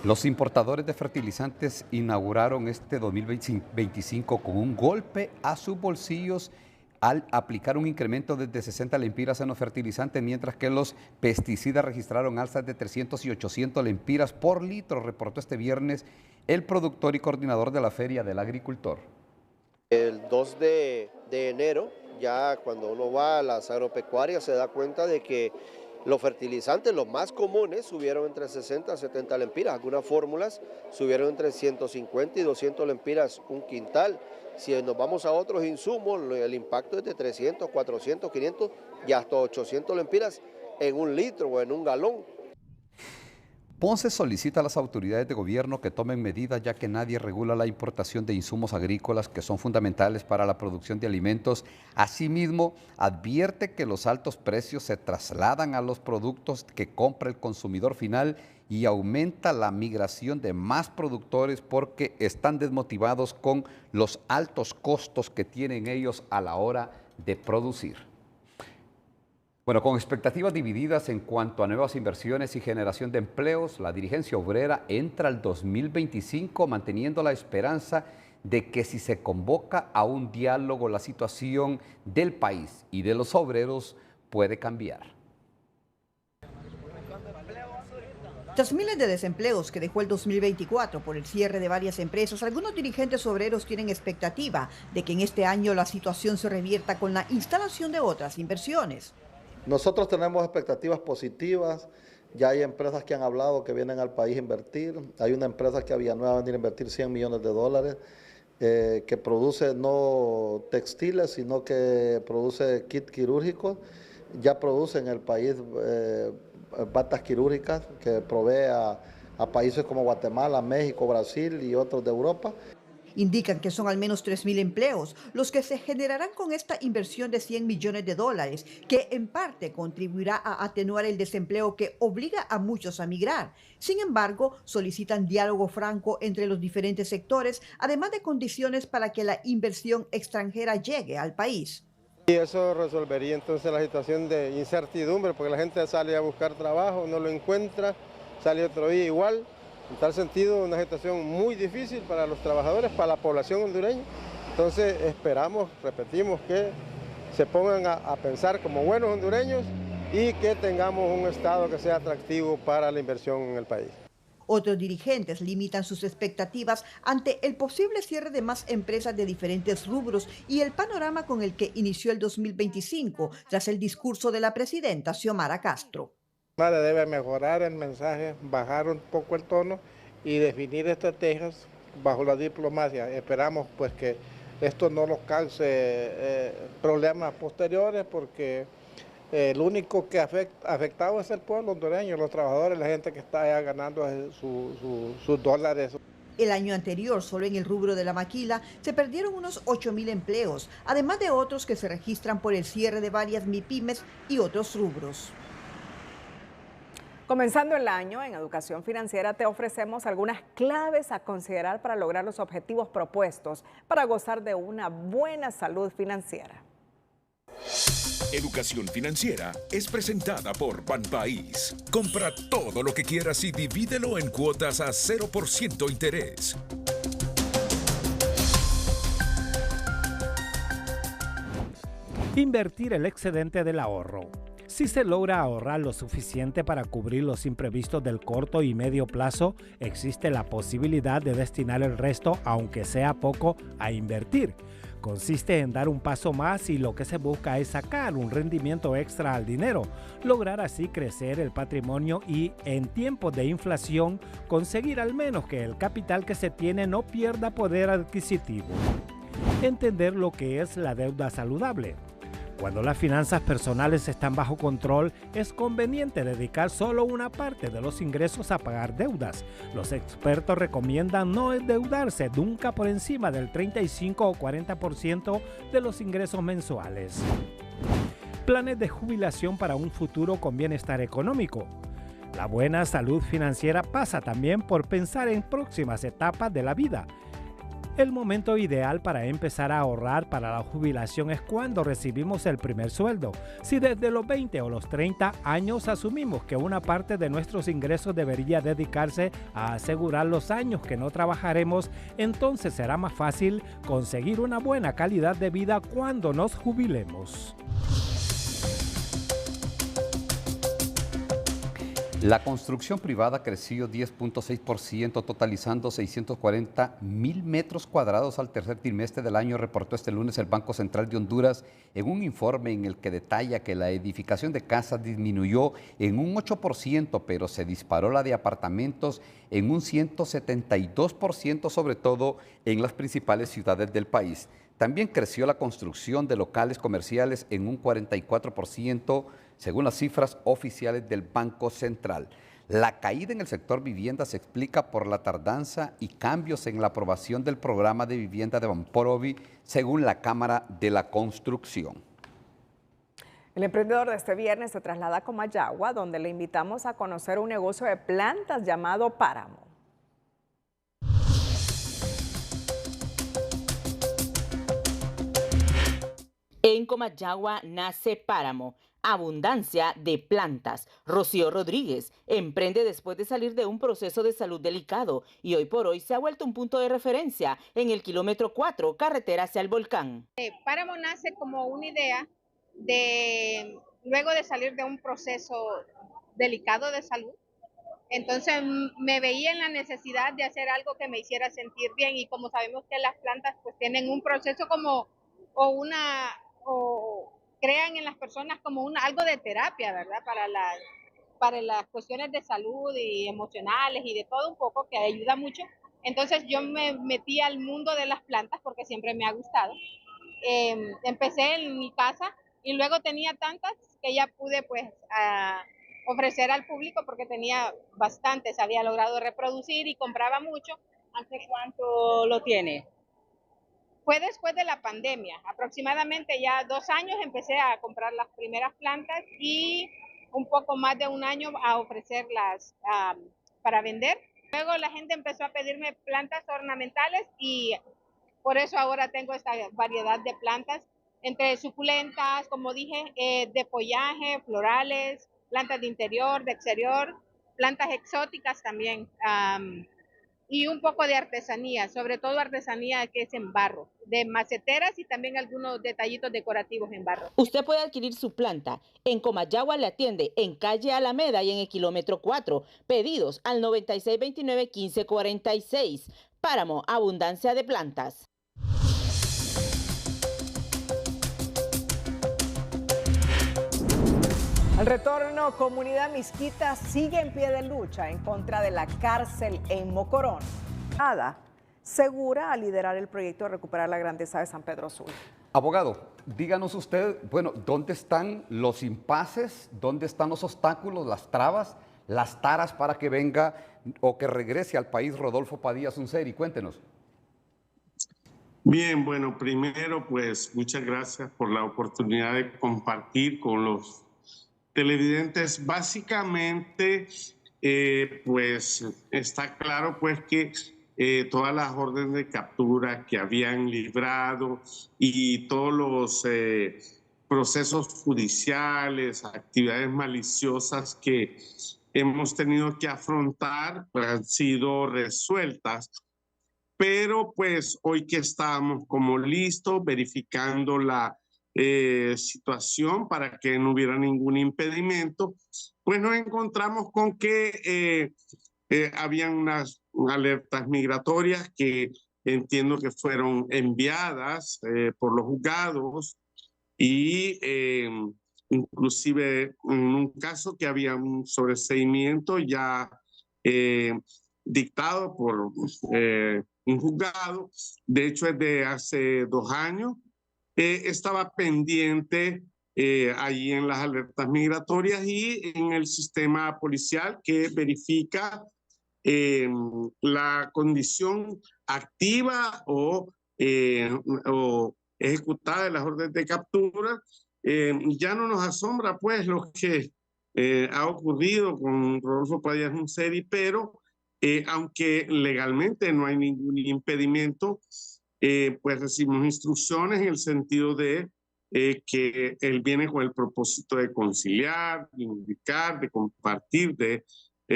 S1: Los importadores de fertilizantes inauguraron este 2025 con un golpe a sus bolsillos al aplicar un incremento desde 60 lempiras en los fertilizantes, mientras que los pesticidas registraron alzas de 300 y 800 lempiras por litro, reportó este viernes el productor y coordinador de la Feria del Agricultor.
S7: El 2 de enero, ya cuando uno va a las agropecuarias, se da cuenta de que los fertilizantes, los más comunes, subieron entre 60 y 70 lempiras. Algunas fórmulas subieron entre 150 y 200 lempiras un quintal. Si nos vamos a otros insumos, el impacto es de 300, 400, 500 y hasta 800 lempiras en un litro o en un galón.
S1: Ponce solicita a las autoridades de gobierno que tomen medidas, ya que nadie regula la importación de insumos agrícolas que son fundamentales para la producción de alimentos. Asimismo, advierte que los altos precios se trasladan a los productos que compra el consumidor final y aumenta la migración de más productores porque están desmotivados con los altos costos que tienen ellos a la hora de producir. Bueno, con expectativas divididas en cuanto a nuevas inversiones y generación de empleos, la dirigencia obrera entra al 2025 manteniendo la esperanza de que si se convoca a un diálogo, la situación del país y de los obreros puede cambiar.
S9: Tras miles de desempleos que dejó el 2024 por el cierre de varias empresas, algunos dirigentes obreros tienen expectativa de que en este año la situación se revierta con la instalación de otras inversiones.
S12: Nosotros tenemos expectativas positivas, ya hay empresas que han hablado que vienen al país a invertir, hay una empresa que a Villanueva va a venir a invertir $100 millones, que produce no textiles, sino que produce kits quirúrgicos, ya produce en el país batas quirúrgicas que provee a países como Guatemala, México, Brasil y otros de Europa.
S9: Indican que son al menos 3.000 empleos los que se generarán con esta inversión de $100 millones, que en parte contribuirá a atenuar el desempleo que obliga a muchos a migrar. Sin embargo, solicitan diálogo franco entre los diferentes sectores, además de condiciones para que la inversión extranjera llegue al país.
S13: Y eso resolvería entonces la situación de incertidumbre, porque la gente sale a buscar trabajo, no lo encuentra, sale otro día igual. En tal sentido, una situación muy difícil para los trabajadores, para la población hondureña. Entonces esperamos, repetimos, que se pongan a pensar como buenos hondureños y que tengamos un Estado que sea atractivo para la inversión en el país.
S9: Otros dirigentes limitan sus expectativas ante el posible cierre de más empresas de diferentes rubros y el panorama con el que inició el 2025 tras el discurso de la presidenta Xiomara Castro.
S13: Debe mejorar el mensaje, bajar un poco el tono y definir estrategias bajo la diplomacia. Esperamos pues que esto no nos cause problemas posteriores, porque el único que afectado es el pueblo hondureño, los trabajadores, la gente que está allá ganando sus dólares.
S9: El año anterior, solo en el rubro de la maquila, se perdieron unos 8.000 empleos, además de otros que se registran por el cierre de varias MIPYMES y otros rubros.
S2: Comenzando el año, en Educación Financiera te ofrecemos algunas claves a considerar para lograr los objetivos propuestos para gozar de una buena salud financiera.
S3: Educación Financiera es presentada por Banpaís. Compra todo lo que quieras y divídelo en cuotas a 0% interés.
S15: Invertir el excedente del ahorro. Si se logra ahorrar lo suficiente para cubrir los imprevistos del corto y medio plazo, existe la posibilidad de destinar el resto, aunque sea poco, a invertir. Consiste en dar un paso más y lo que se busca es sacar un rendimiento extra al dinero, lograr así crecer el patrimonio y, en tiempos de inflación, conseguir al menos que el capital que se tiene no pierda poder adquisitivo. Entender lo que es la deuda saludable. Cuando las finanzas personales están bajo control, es conveniente dedicar solo una parte de los ingresos a pagar deudas. Los expertos recomiendan no endeudarse nunca por encima del 35 o 40% de los ingresos mensuales. Planes de jubilación para un futuro con bienestar económico. La buena salud financiera pasa también por pensar en próximas etapas de la vida. El momento ideal para empezar a ahorrar para la jubilación es cuando recibimos el primer sueldo. Si desde los 20 o los 30 años asumimos que una parte de nuestros ingresos debería dedicarse a asegurar los años que no trabajaremos, entonces será más fácil conseguir una buena calidad de vida cuando nos jubilemos.
S1: La construcción privada creció 10.6%, totalizando 640.000 metros cuadrados al tercer trimestre del año, reportó este lunes el Banco Central de Honduras en un informe en el que detalla que la edificación de casas disminuyó en un 8%, pero se disparó la de apartamentos en un 172%, sobre todo en las principales ciudades del país. También creció la construcción de locales comerciales en un 44%, según las cifras oficiales del Banco Central. La caída en el sector vivienda se explica por la tardanza y cambios en la aprobación del programa de vivienda de Banporovi, según la Cámara de la Construcción.
S2: El emprendedor de este viernes se traslada a Comayagua, donde le invitamos a conocer un negocio de plantas llamado Páramo.
S10: En Comayagua nace Páramo, abundancia de plantas. Rocío Rodríguez emprende después de salir de un proceso de salud delicado y hoy por hoy se ha vuelto un punto de referencia en el kilómetro 4, carretera hacia el volcán.
S16: Páramo nace como una idea de, luego de salir de un proceso delicado de salud. Entonces me veía en la necesidad de hacer algo que me hiciera sentir bien, y como sabemos que las plantas pues tienen un proceso como crean en las personas como algo de terapia, ¿verdad? Para las cuestiones de salud y emocionales y de todo un poco, que ayuda mucho. Entonces yo me metí al mundo de las plantas porque siempre me ha gustado. Empecé en mi casa y luego tenía tantas que ya pude pues ofrecer al público porque tenía bastantes, había logrado reproducir y compraba mucho.
S10: ¿Hace cuánto lo tiene?
S16: Fue después de la pandemia, aproximadamente ya 2 años empecé a comprar las primeras plantas y un poco más de 1 año a ofrecerlas para vender. Luego la gente empezó a pedirme plantas ornamentales y por eso ahora tengo esta variedad de plantas, entre suculentas, como dije, de follaje, florales, plantas de interior, de exterior, plantas exóticas también. Y un poco de artesanía, sobre todo artesanía que es en barro, de maceteras y también algunos detallitos decorativos en barro.
S10: Usted puede adquirir su planta. En Comayagua le atiende en calle Alameda y en el kilómetro 4. Pedidos al 9629-1546. Páramo, abundancia de plantas.
S2: Al retorno, comunidad misquita sigue en pie de lucha en contra de la cárcel en Mocorón. Segura a liderar el proyecto de recuperar la grandeza de San Pedro Sula.
S1: Abogado, díganos usted, bueno, ¿dónde están los impases? ¿Dónde están los obstáculos, las trabas, las taras para que venga o que regrese al país Rodolfo Padilla Sunseri? Cuéntenos.
S17: Bien, bueno, primero pues muchas gracias por la oportunidad de compartir con los televidentes. Básicamente, pues está claro pues que todas las órdenes de captura que habían librado y todos los procesos judiciales, actividades maliciosas que hemos tenido que afrontar, pues han sido resueltas. Pero pues hoy que estamos como listos, verificando la situación para que no hubiera ningún impedimento, pues nos encontramos con que habían unas alertas migratorias que entiendo que fueron enviadas por los juzgados y inclusive en un caso que había un sobreseimiento ya dictado por un juzgado, de hecho es de hace 2 años, estaba pendiente allí en las alertas migratorias y en el sistema policial que verifica la condición activa o ejecutada de las órdenes de captura. Ya no nos asombra pues lo que ha ocurrido con Rodolfo Padilla Junceri, pero aunque legalmente no hay ningún impedimento, pues recibimos instrucciones en el sentido de que él viene con el propósito de conciliar, de indicar, de compartir, de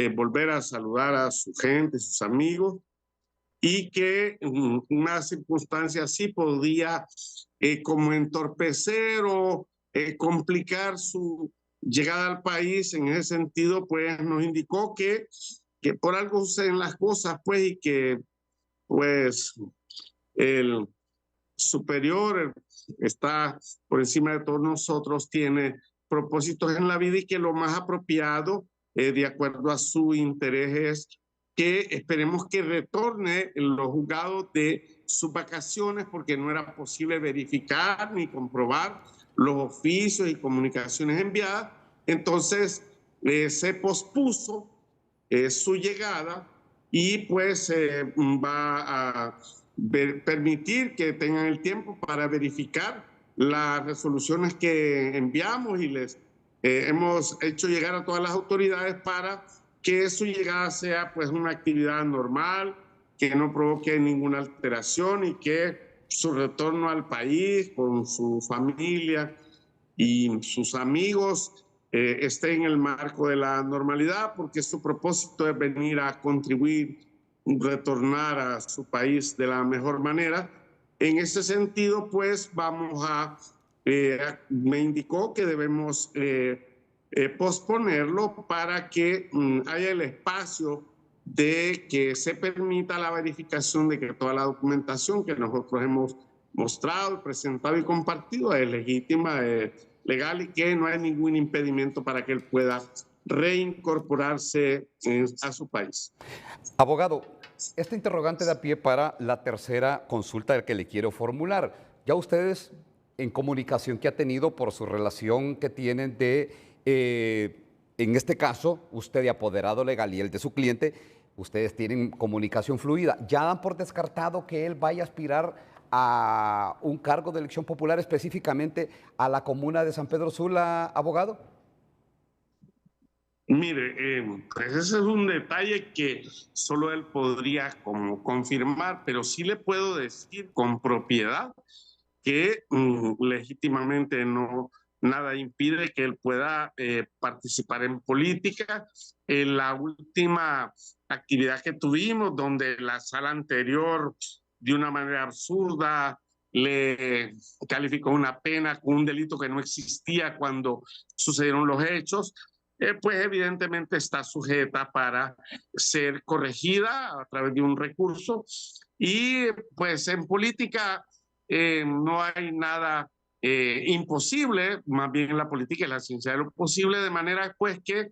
S17: volver a saludar a su gente, sus amigos, y que una circunstancia así podía como entorpecer o complicar su llegada al país. En ese sentido, pues nos indicó que por algo suceden las cosas, pues, y que pues el superior está por encima de todos nosotros, tiene propósitos en la vida y que lo más apropiado, de acuerdo a su interés, es que esperemos que retorne en los juzgados de sus vacaciones, porque no era posible verificar ni comprobar los oficios y comunicaciones enviadas. Entonces se pospuso su llegada y pues va a permitir que tengan el tiempo para verificar las resoluciones que enviamos y les hemos hecho llegar a todas las autoridades para que su llegada sea pues una actividad normal, que no provoque ninguna alteración y que su retorno al país con su familia y sus amigos esté en el marco de la normalidad, porque su propósito es venir a contribuir, retornar a su país de la mejor manera. En ese sentido, pues vamos a, me indicó que debemos posponerlo para que haya el espacio de que se permita la verificación de que toda la documentación que nosotros hemos mostrado, presentado y compartido es legítima, legal y que no hay ningún impedimento para que él pueda reincorporarse a su país.
S1: Abogado, este interrogante da pie para la tercera consulta que le quiero formular. Ya ustedes, en comunicación que ha tenido por su relación que tienen de, en este caso, usted de apoderado legal y el de su cliente, ustedes tienen comunicación fluida. ¿Ya dan por descartado que él vaya a aspirar a un cargo de elección popular, específicamente a la comuna de San Pedro Sula, abogado?
S17: Mire, pues ese es un detalle que solo él podría como confirmar, pero sí le puedo decir con propiedad que legítimamente no nada impide que él pueda participar en política. En la última actividad que tuvimos, donde la sala anterior de una manera absurda le calificó una pena con un delito que no existía cuando sucedieron los hechos, pues evidentemente está sujeta para ser corregida a través de un recurso. Y pues en política no hay nada imposible, más bien en la política es la ciencia de lo posible, de manera pues que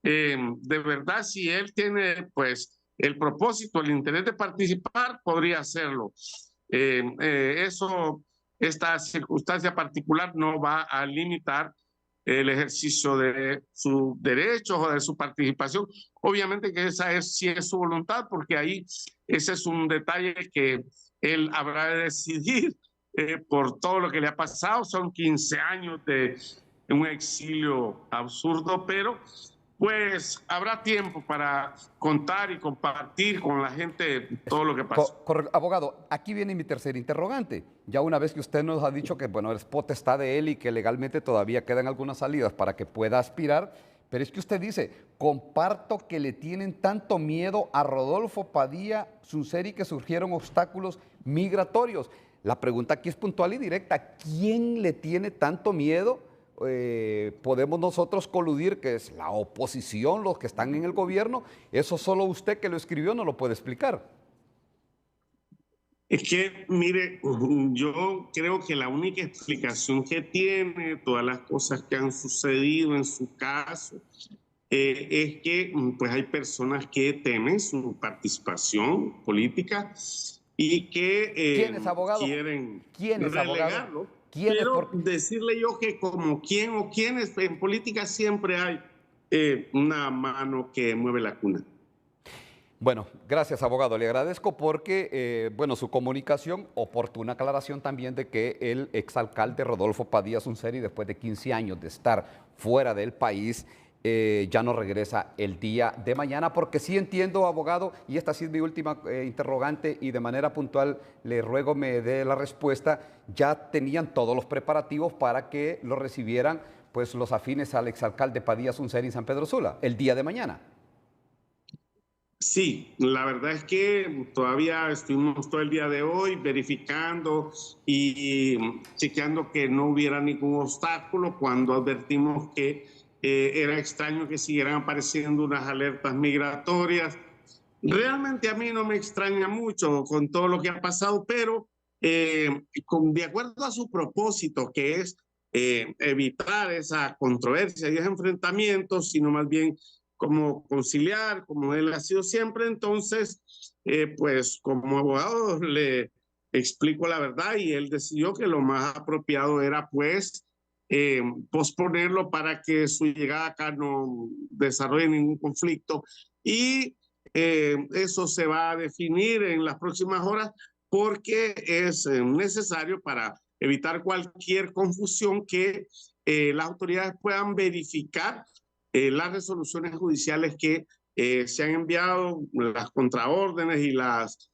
S17: de verdad si él tiene pues el propósito, el interés de participar, podría hacerlo. Esta circunstancia particular no va a limitar el ejercicio de sus derechos o de su participación. Obviamente que esa sí es su voluntad, porque ahí ese es un detalle que él habrá de decidir por todo lo que le ha pasado. Son 15 años de un exilio absurdo, pero pues habrá tiempo para contar y compartir con la gente todo lo que pasó.
S1: Abogado, aquí viene mi tercer interrogante. Ya una vez que usted nos ha dicho que bueno, es potestad de él y que legalmente todavía quedan algunas salidas para que pueda aspirar, pero es que usted dice, comparto que le tienen tanto miedo a Rodolfo Padilla Junceri que surgieron obstáculos migratorios. La pregunta aquí es puntual y directa. ¿Quién le tiene tanto miedo? Podemos nosotros coludir que es la oposición, los que están en el gobierno. Eso solo usted que lo escribió no lo puede explicar.
S17: Es que, mire, yo creo que la única explicación que tiene todas las cosas que han sucedido en su caso es que pues hay personas que temen su participación política y que
S1: ¿Quién es, abogado?
S17: quieren
S1: ¿Quién es,
S17: relegarlo.
S1: abogado? ¿Quién
S17: Pero
S1: es por...
S17: decirle yo que como quién o quiénes, en política siempre hay una mano que mueve la cuna.
S1: Bueno, gracias, abogado. Le agradezco porque, bueno, su comunicación, oportuna aclaración también de que el exalcalde Rodolfo Padilla Sunseri, después de 15 años de estar fuera del país, ya no regresa el día de mañana, porque sí entiendo, abogado, y esta sí es mi última interrogante, y de manera puntual le ruego me dé la respuesta, ya tenían todos los preparativos para que lo recibieran pues los afines al exalcalde Padilla Sunseri en San Pedro Sula, el día de mañana.
S17: Sí, la verdad es que todavía estuvimos todo el día de hoy verificando y chequeando que no hubiera ningún obstáculo cuando advertimos que era extraño que siguieran apareciendo unas alertas migratorias. Realmente a mí no me extraña mucho con todo lo que ha pasado, pero de acuerdo a su propósito, que es evitar esa controversia y esos enfrentamientos, sino más bien como conciliar, como él ha sido siempre. Entonces, pues como abogado le explico la verdad y él decidió que lo más apropiado era pues posponerlo para que su llegada acá no desarrolle ningún conflicto y eso se va a definir en las próximas horas porque es necesario para evitar cualquier confusión que las autoridades puedan verificar las resoluciones judiciales que se han enviado, las contraórdenes y las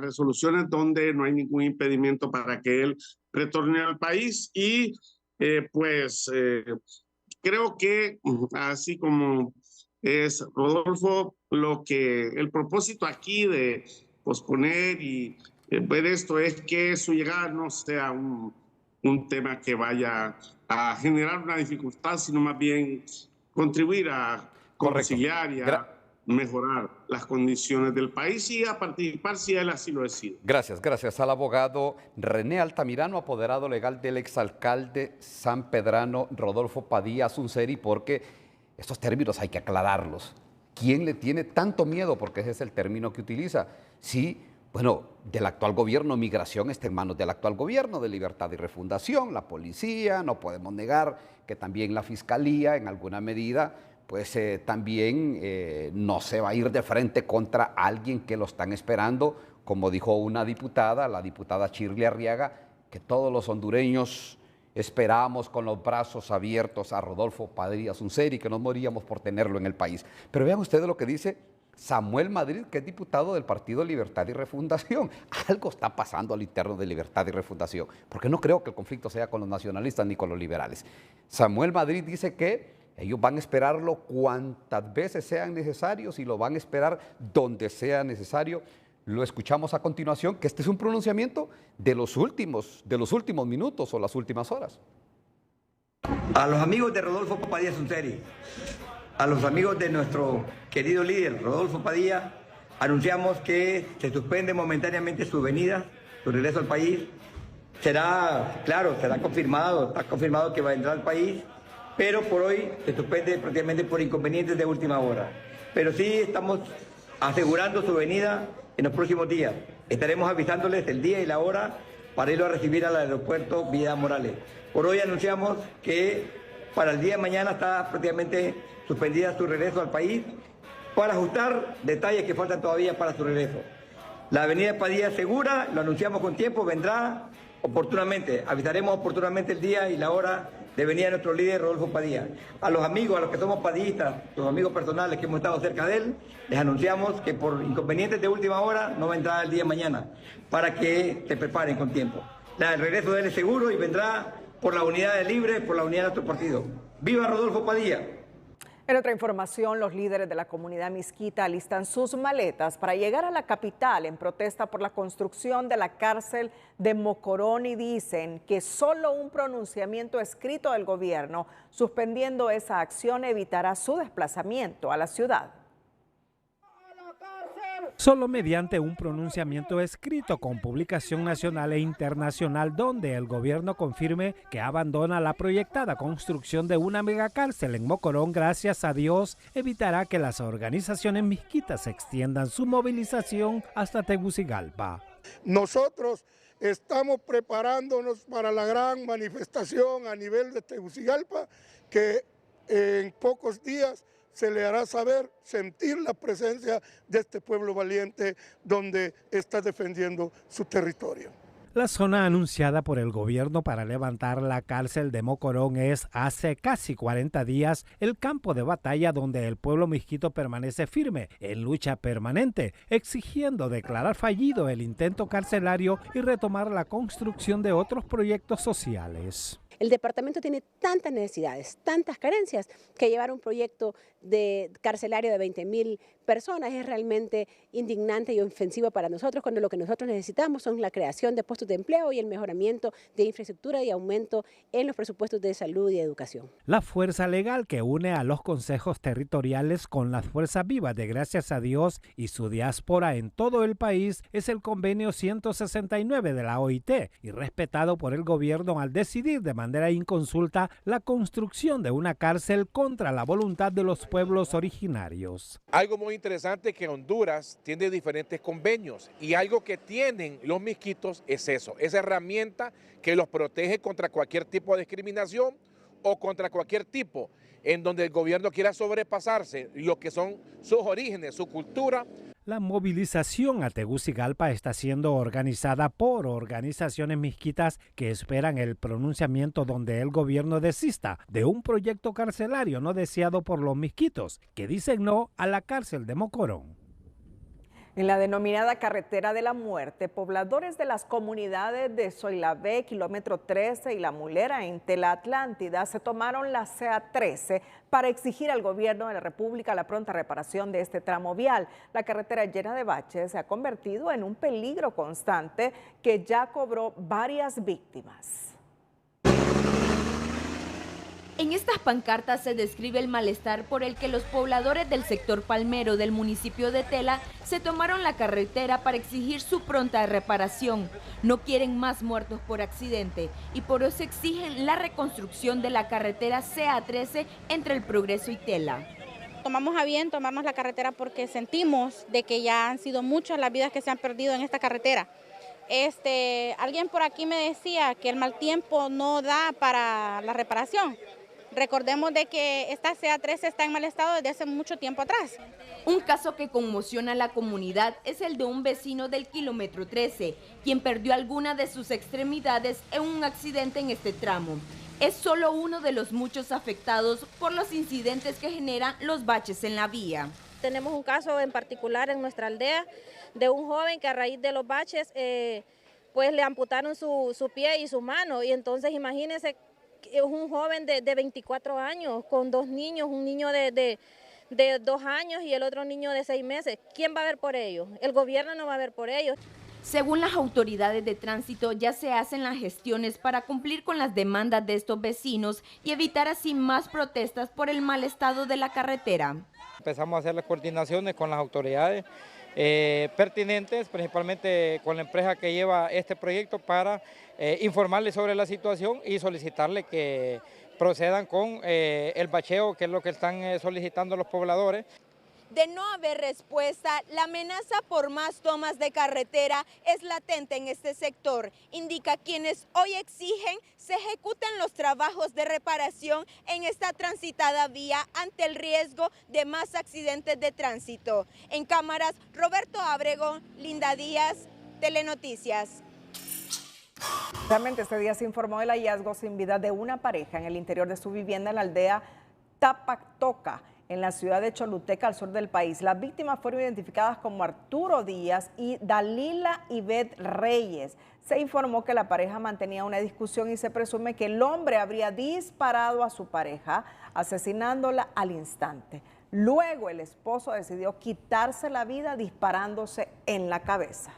S17: resoluciones donde no hay ningún impedimento para que él retorne al país. Y creo que así como es Rodolfo, el propósito aquí de posponer y ver esto es que su llegada no sea un tema que vaya a generar una dificultad, sino más bien contribuir a conciliar y a mejorar las condiciones del país y a participar si él así lo decide.
S1: Gracias, gracias al abogado René Altamirano, apoderado legal del exalcalde sanpedrano Rodolfo Padilla Sunseri, porque estos términos hay que aclararlos. ¿Quién le tiene tanto miedo? Porque ese es el término que utiliza. Sí, bueno, del actual gobierno, migración está en manos del actual gobierno, de Libertad y Refundación, la policía, no podemos negar que también la fiscalía en alguna medida, pues también no se va a ir de frente contra alguien que lo están esperando, como dijo una diputada, la diputada Shirley Arriaga, que todos los hondureños esperábamos con los brazos abiertos a Rodolfo Padilla Sunseri, que nos moríamos por tenerlo en el país. Pero vean ustedes lo que dice Samuel Madrid, que es diputado del Partido Libertad y Refundación. Algo está pasando al interno de Libertad y Refundación, porque no creo que el conflicto sea con los nacionalistas ni con los liberales. Samuel Madrid dice que ellos van a esperarlo cuantas veces sean necesarios y lo van a esperar donde sea necesario. Lo escuchamos a continuación, que este es un pronunciamiento de los últimos minutos o las últimas horas.
S6: A los amigos de Rodolfo Padilla Sunseri, a los amigos de nuestro querido líder Rodolfo Padilla, anunciamos que se suspende momentáneamente su venida, su regreso al país. Será confirmado, está confirmado que va a entrar al país, pero por hoy se suspende prácticamente por inconvenientes de última hora. Pero sí estamos asegurando su venida en los próximos días. Estaremos avisándoles el día y la hora para irlo a recibir al aeropuerto Vidal Morales. Por hoy anunciamos que para el día de mañana está prácticamente suspendida su regreso al país para ajustar detalles que faltan todavía para su regreso. La avenida Padilla es segura, lo anunciamos con tiempo, vendrá oportunamente, avisaremos oportunamente el día y la hora de venida de nuestro líder Rodolfo Padilla. A los amigos, a los que somos padillistas, los amigos personales que hemos estado cerca de él, les anunciamos que por inconvenientes de última hora no vendrá el día de mañana, para que se preparen con tiempo. El regreso de él es seguro y vendrá por la unidad de Libre, por la unidad de nuestro partido. ¡Viva Rodolfo Padilla!
S2: En otra información, los líderes de la comunidad misquita alistan sus maletas para llegar a la capital en protesta por la construcción de la cárcel de Mocorón y dicen que solo un pronunciamiento escrito del gobierno suspendiendo esa acción evitará su desplazamiento a la ciudad.
S19: ¡A la cárcel!
S15: Solo mediante un pronunciamiento escrito con publicación nacional e internacional donde el gobierno confirme que abandona la proyectada construcción de una megacárcel en Mocorón, gracias a Dios, evitará que las organizaciones misquitas extiendan su movilización hasta Tegucigalpa.
S18: Nosotros estamos preparándonos para la gran manifestación a nivel de Tegucigalpa, que en pocos días se le hará saber, sentir la presencia de este pueblo valiente donde está defendiendo su territorio.
S15: La zona anunciada por el gobierno para levantar la cárcel de Mocorón es hace casi 40 días el campo de batalla donde el pueblo misquito permanece firme en lucha permanente, exigiendo declarar fallido el intento carcelario y retomar la construcción de otros proyectos sociales.
S19: El departamento tiene tantas necesidades, tantas carencias, que llevar un proyecto de carcelario de 20.000 personas es realmente indignante y ofensivo para nosotros, cuando lo que nosotros necesitamos son la creación de puestos de empleo y el mejoramiento de infraestructura y aumento en los presupuestos de salud y educación.
S15: La fuerza legal que une a los consejos territoriales con las fuerzas vivas de Gracias a Dios y su diáspora en todo el país es el convenio 169 de la OIT y respetado por el gobierno al decidir de manera inconsulta la construcción de una cárcel contra la voluntad de los pueblos originarios.
S20: Algo muy interesante es que Honduras tiene diferentes convenios y algo que tienen los misquitos es eso, esa herramienta que los protege contra cualquier tipo de discriminación o contra cualquier tipo en donde el gobierno quiera sobrepasarse lo que son sus orígenes, su cultura.
S15: La movilización a Tegucigalpa está siendo organizada por organizaciones misquitas que esperan el pronunciamiento donde el gobierno desista de un proyecto carcelario no deseado por los misquitos, que dicen no a la cárcel de Mocorón.
S2: En la denominada Carretera de la Muerte, pobladores de las comunidades de Soilabé, kilómetro 13 y La Mulera en Tela Atlántida se tomaron la CA13 para exigir al gobierno de la República la pronta reparación de este tramo vial. La carretera llena de baches se ha convertido en un peligro constante que ya cobró varias víctimas.
S21: En estas pancartas se describe el malestar por el que los pobladores del sector palmero del municipio de Tela se tomaron la carretera para exigir su pronta reparación. No quieren más muertos por accidente y por eso exigen la reconstrucción de la carretera CA13 entre El Progreso y Tela.
S22: Tomamos a bien tomarnos la carretera porque sentimos de que ya han sido muchas las vidas que se han perdido en esta carretera. Alguien por aquí me decía que el mal tiempo no da para la reparación. Recordemos de que esta CA13 está en mal estado desde hace mucho tiempo atrás.
S21: Un caso que conmociona a la comunidad es el de un vecino del kilómetro 13, quien perdió alguna de sus extremidades en un accidente en este tramo. Es solo uno de los muchos afectados por los incidentes que generan los baches en la vía.
S22: Tenemos un caso en particular en nuestra aldea de un joven que a raíz de los baches pues le amputaron su pie y su mano, y entonces imagínense, es un joven de 24 años con dos niños, un niño de 2 años y el otro niño de 6 meses. ¿Quién va a ver por ellos? El gobierno no va a ver por ellos.
S21: Según las autoridades de tránsito, ya se hacen las gestiones para cumplir con las demandas de estos vecinos y evitar así más protestas por el mal estado de la carretera.
S23: Empezamos a hacer las coordinaciones con las autoridades pertinentes, principalmente con la empresa que lleva este proyecto, para informarles sobre la situación y solicitarle que procedan con el bacheo, que es lo que están solicitando los pobladores.
S21: De no haber respuesta, la amenaza por más tomas de carretera es latente en este sector. Indica quienes hoy exigen se ejecuten los trabajos de reparación en esta transitada vía ante el riesgo de más accidentes de tránsito. En cámaras, Roberto Ábrego, Linda Díaz, Telenoticias.
S2: Realmente este día se informó del hallazgo sin vida de una pareja en el interior de su vivienda en la aldea Tapactoca, en la ciudad de Choluteca, al sur del país. Las víctimas fueron identificadas como Arturo Díaz y Dalila Ivette Reyes. Se informó que la pareja mantenía una discusión y se presume que el hombre habría disparado a su pareja, asesinándola al instante. Luego el esposo decidió quitarse la vida disparándose en la cabeza.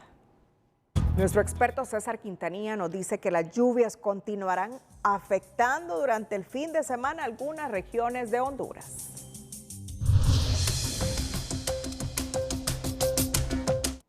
S2: Nuestro experto César Quintanilla nos dice que las lluvias continuarán afectando durante el fin de semana algunas regiones de Honduras.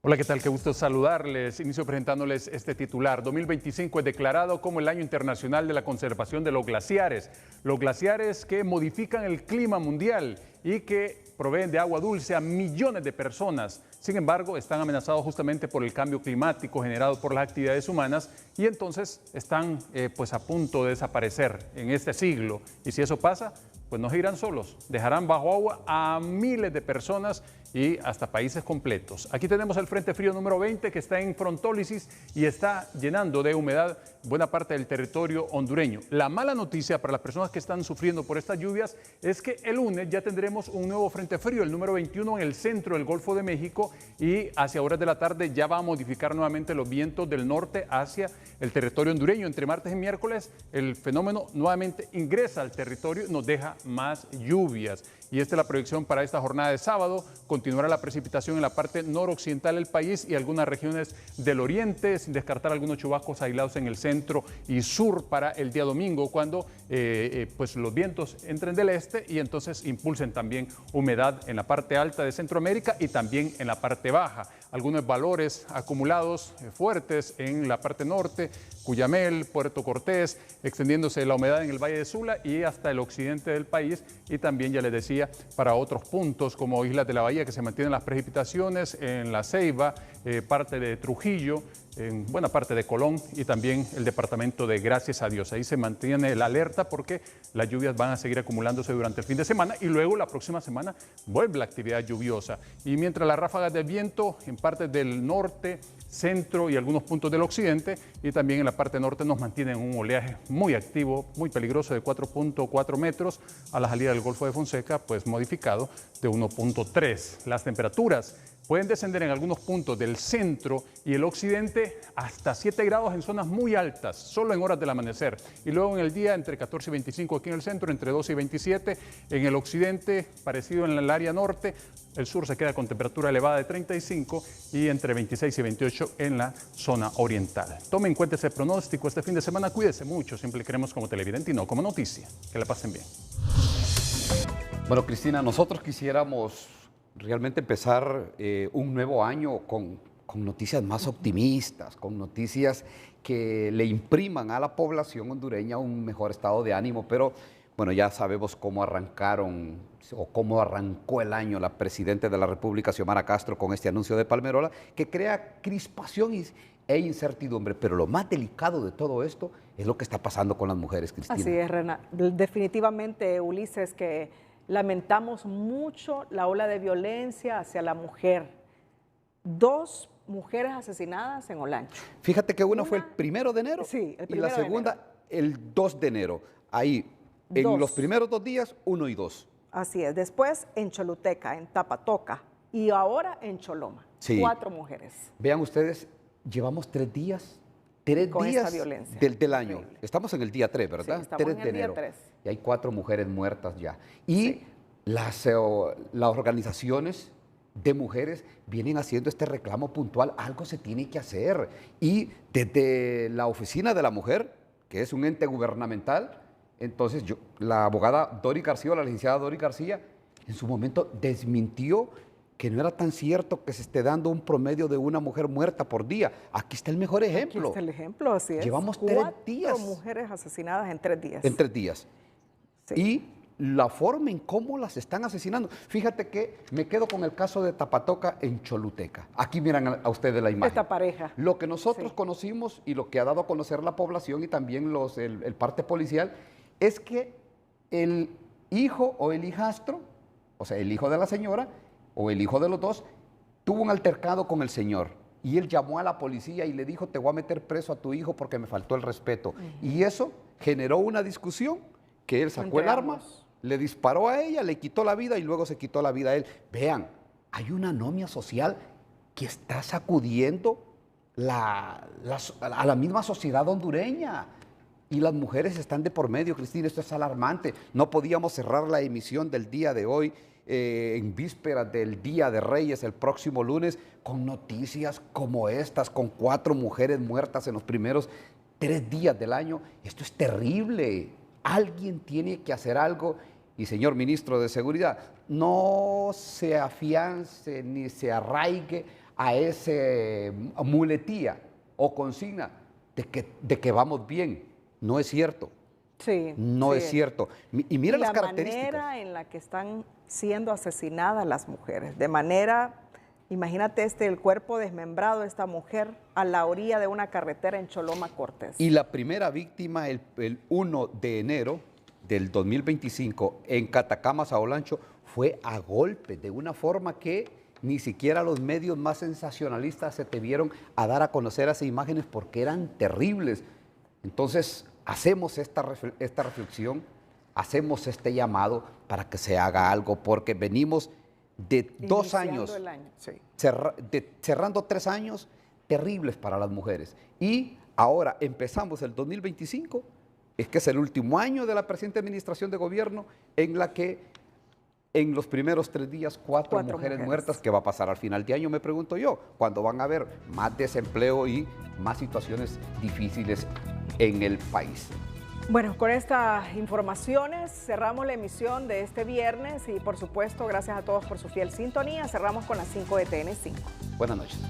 S4: Hola, ¿qué tal? Qué gusto saludarles. Inicio presentándoles este titular. 2025 es declarado como el Año Internacional de la Conservación de los Glaciares. Los glaciares que modifican el clima mundial y que proveen de agua dulce a millones de personas. Sin embargo, están amenazados justamente por el cambio climático generado por las actividades humanas y entonces están pues a punto de desaparecer en este siglo. Y si eso pasa, pues no se irán solos, dejarán bajo agua a miles de personas y hasta países completos. Aquí tenemos el Frente Frío número 20 que está en frontólisis y está llenando de humedad buena parte del territorio hondureño. La mala noticia para las personas que están sufriendo por estas lluvias es que el lunes ya tendremos un nuevo Frente Frío, el número 21 en el centro del Golfo de México, y hacia horas de la tarde ya va a modificar nuevamente los vientos del norte hacia el territorio hondureño. Entre martes y miércoles el fenómeno nuevamente ingresa al territorio y nos deja más lluvias. Y esta es la proyección para esta jornada de sábado. Continuará la precipitación en la parte noroccidental del país y algunas regiones del oriente, sin descartar algunos chubascos aislados en el centro y sur para el día domingo, cuando pues los vientos entren del este y entonces impulsen también humedad en la parte alta de Centroamérica y también en la parte baja. Algunos valores acumulados fuertes en la parte norte, Cuyamel, Puerto Cortés, extendiéndose la humedad en el Valle de Sula y hasta el occidente del país, y también, ya les decía, para otros puntos como Islas de la Bahía, que se mantienen las precipitaciones, en La Ceiba, parte de Trujillo, en buena parte de Colón y también el departamento de Gracias a Dios. Ahí se mantiene la alerta porque las lluvias van a seguir acumulándose durante el fin de semana y luego la próxima semana vuelve la actividad lluviosa. Y mientras las ráfagas de viento en partes del norte, centro y algunos puntos del occidente y también en la parte norte nos mantienen un oleaje muy activo, muy peligroso, de 4.4 metros a la salida del Golfo de Fonseca, pues modificado de 1.3. Las temperaturas pueden descender en algunos puntos del centro y el occidente hasta 7 grados en zonas muy altas, solo en horas del amanecer. Y luego en el día entre 14 y 25 aquí en el centro, entre 12 y 27 en el occidente, parecido en el área norte. El sur se queda con temperatura elevada de 35 y entre 26 y 28 en la zona oriental. Tome en cuenta ese pronóstico este fin de semana. Cuídese mucho, siempre queremos como televidente y no como noticia. Que la pasen bien.
S1: Bueno, Cristina, nosotros quisiéramos realmente empezar un nuevo año con noticias más optimistas, con noticias que le impriman a la población hondureña un mejor estado de ánimo, pero bueno, ya sabemos cómo arrancaron o cómo arrancó el año la presidenta de la República, Xiomara Castro, con este anuncio de Palmerola, que crea crispación e incertidumbre, pero lo más delicado de todo esto es lo que está pasando con las mujeres, Cristina.
S2: Así es, Rena. Definitivamente, Ulises, que lamentamos mucho la ola de violencia hacia la mujer. 2 mujeres asesinadas en Olancho.
S1: Fíjate que una fue el 1 de enero
S2: sí,
S1: y la segunda el 2 de enero. Ahí, en los primeros 2 días, 1 y 2.
S2: Así es. Después en Choluteca, en Tapatoca y ahora en Choloma. Sí. 4 mujeres.
S1: Vean ustedes, llevamos 3 días. 3 días del año. Estamos en el día 3, ¿verdad?
S2: Sí, estamos
S1: 3
S2: en
S1: de
S2: el día
S1: enero.
S2: 3.
S1: Y hay 4 mujeres muertas ya. Y las organizaciones de mujeres vienen haciendo este reclamo puntual. Algo se tiene que hacer. Y desde la Oficina de la Mujer, que es un ente gubernamental, entonces la abogada Dori García, la licenciada Dori García, en su momento desmintió que no era tan cierto que se esté dando un promedio de una mujer muerta por día. Aquí está el mejor ejemplo.
S2: Aquí está el ejemplo, así es.
S1: Llevamos 3 días.
S2: 4 mujeres asesinadas en 3 días.
S1: En 3 días. Sí. Y la forma en cómo las están asesinando. Fíjate que me quedo con el caso de Tapatoca en Choluteca. Aquí miran a ustedes la imagen.
S2: Esta pareja.
S1: Lo que nosotros conocimos y lo que ha dado a conocer la población y también el parte policial es que el hijo o el hijastro, o sea, el hijo de la señora o el hijo de los dos, tuvo un altercado con el señor. Y él llamó a la policía y le dijo, te voy a meter preso a tu hijo porque me faltó el respeto. Y eso generó una discusión que él sacó el arma, le disparó a ella, le quitó la vida y luego se quitó la vida a él. Vean, hay una anomia social que está sacudiendo a la misma sociedad hondureña. Y las mujeres están de por medio, Cristina, esto es alarmante. No podíamos cerrar la emisión del día de hoy en vísperas del Día de Reyes el próximo lunes con noticias como estas, con 4 mujeres muertas en los primeros 3 días del año. Esto es terrible. Alguien tiene que hacer algo. Y señor ministro de Seguridad, no se afiance ni se arraigue a ese muletía o consigna de que vamos bien. No es cierto.
S2: Sí.
S1: No es cierto. Y mira las características.
S2: La manera en la que están siendo asesinadas las mujeres, de manera, imagínate el cuerpo desmembrado de esta mujer a la orilla de una carretera en Choloma Cortés.
S1: Y la primera víctima el 1 de enero del 2025 en Catacamas, Olancho, fue a golpe, de una forma que ni siquiera los medios más sensacionalistas se atrevieron a dar a conocer esas imágenes porque eran terribles. Entonces, hacemos esta reflexión, hacemos este llamado para que se haga algo, porque venimos de 2 años,
S2: el año, sí.
S1: cerrando 3 años terribles para las mujeres. Y ahora empezamos el 2025, es que es el último año de la presente administración de gobierno, en la que en los primeros 3 días, 4 mujeres muertas. ¿Qué va a pasar al final de año? Me pregunto yo, cuando van a haber más desempleo y más situaciones difíciles en el país.
S2: Bueno, con estas informaciones cerramos la emisión de este viernes y por supuesto, gracias a todos por su fiel sintonía. Cerramos con las 5 de TN5.
S1: Buenas noches.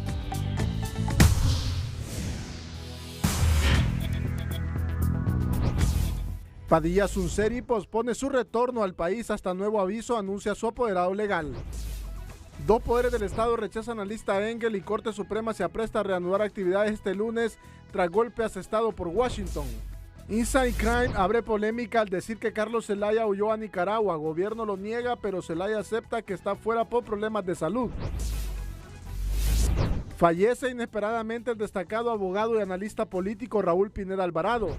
S5: Padilla Sunseri pospone su retorno al país hasta nuevo aviso, anuncia su apoderado legal. 2 poderes del Estado rechazan la lista Engel y Corte Suprema se apresta a reanudar actividades este lunes tras golpe asestado por Washington. Inside Crime abre polémica al decir que Carlos Zelaya huyó a Nicaragua. Gobierno lo niega, pero Zelaya acepta que está fuera por problemas de salud. Fallece inesperadamente el destacado abogado y analista político Raúl Pineda Alvarado.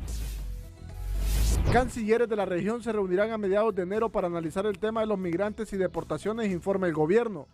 S5: Cancilleres de la región se reunirán a mediados de enero para analizar el tema de los migrantes y deportaciones, informa el gobierno.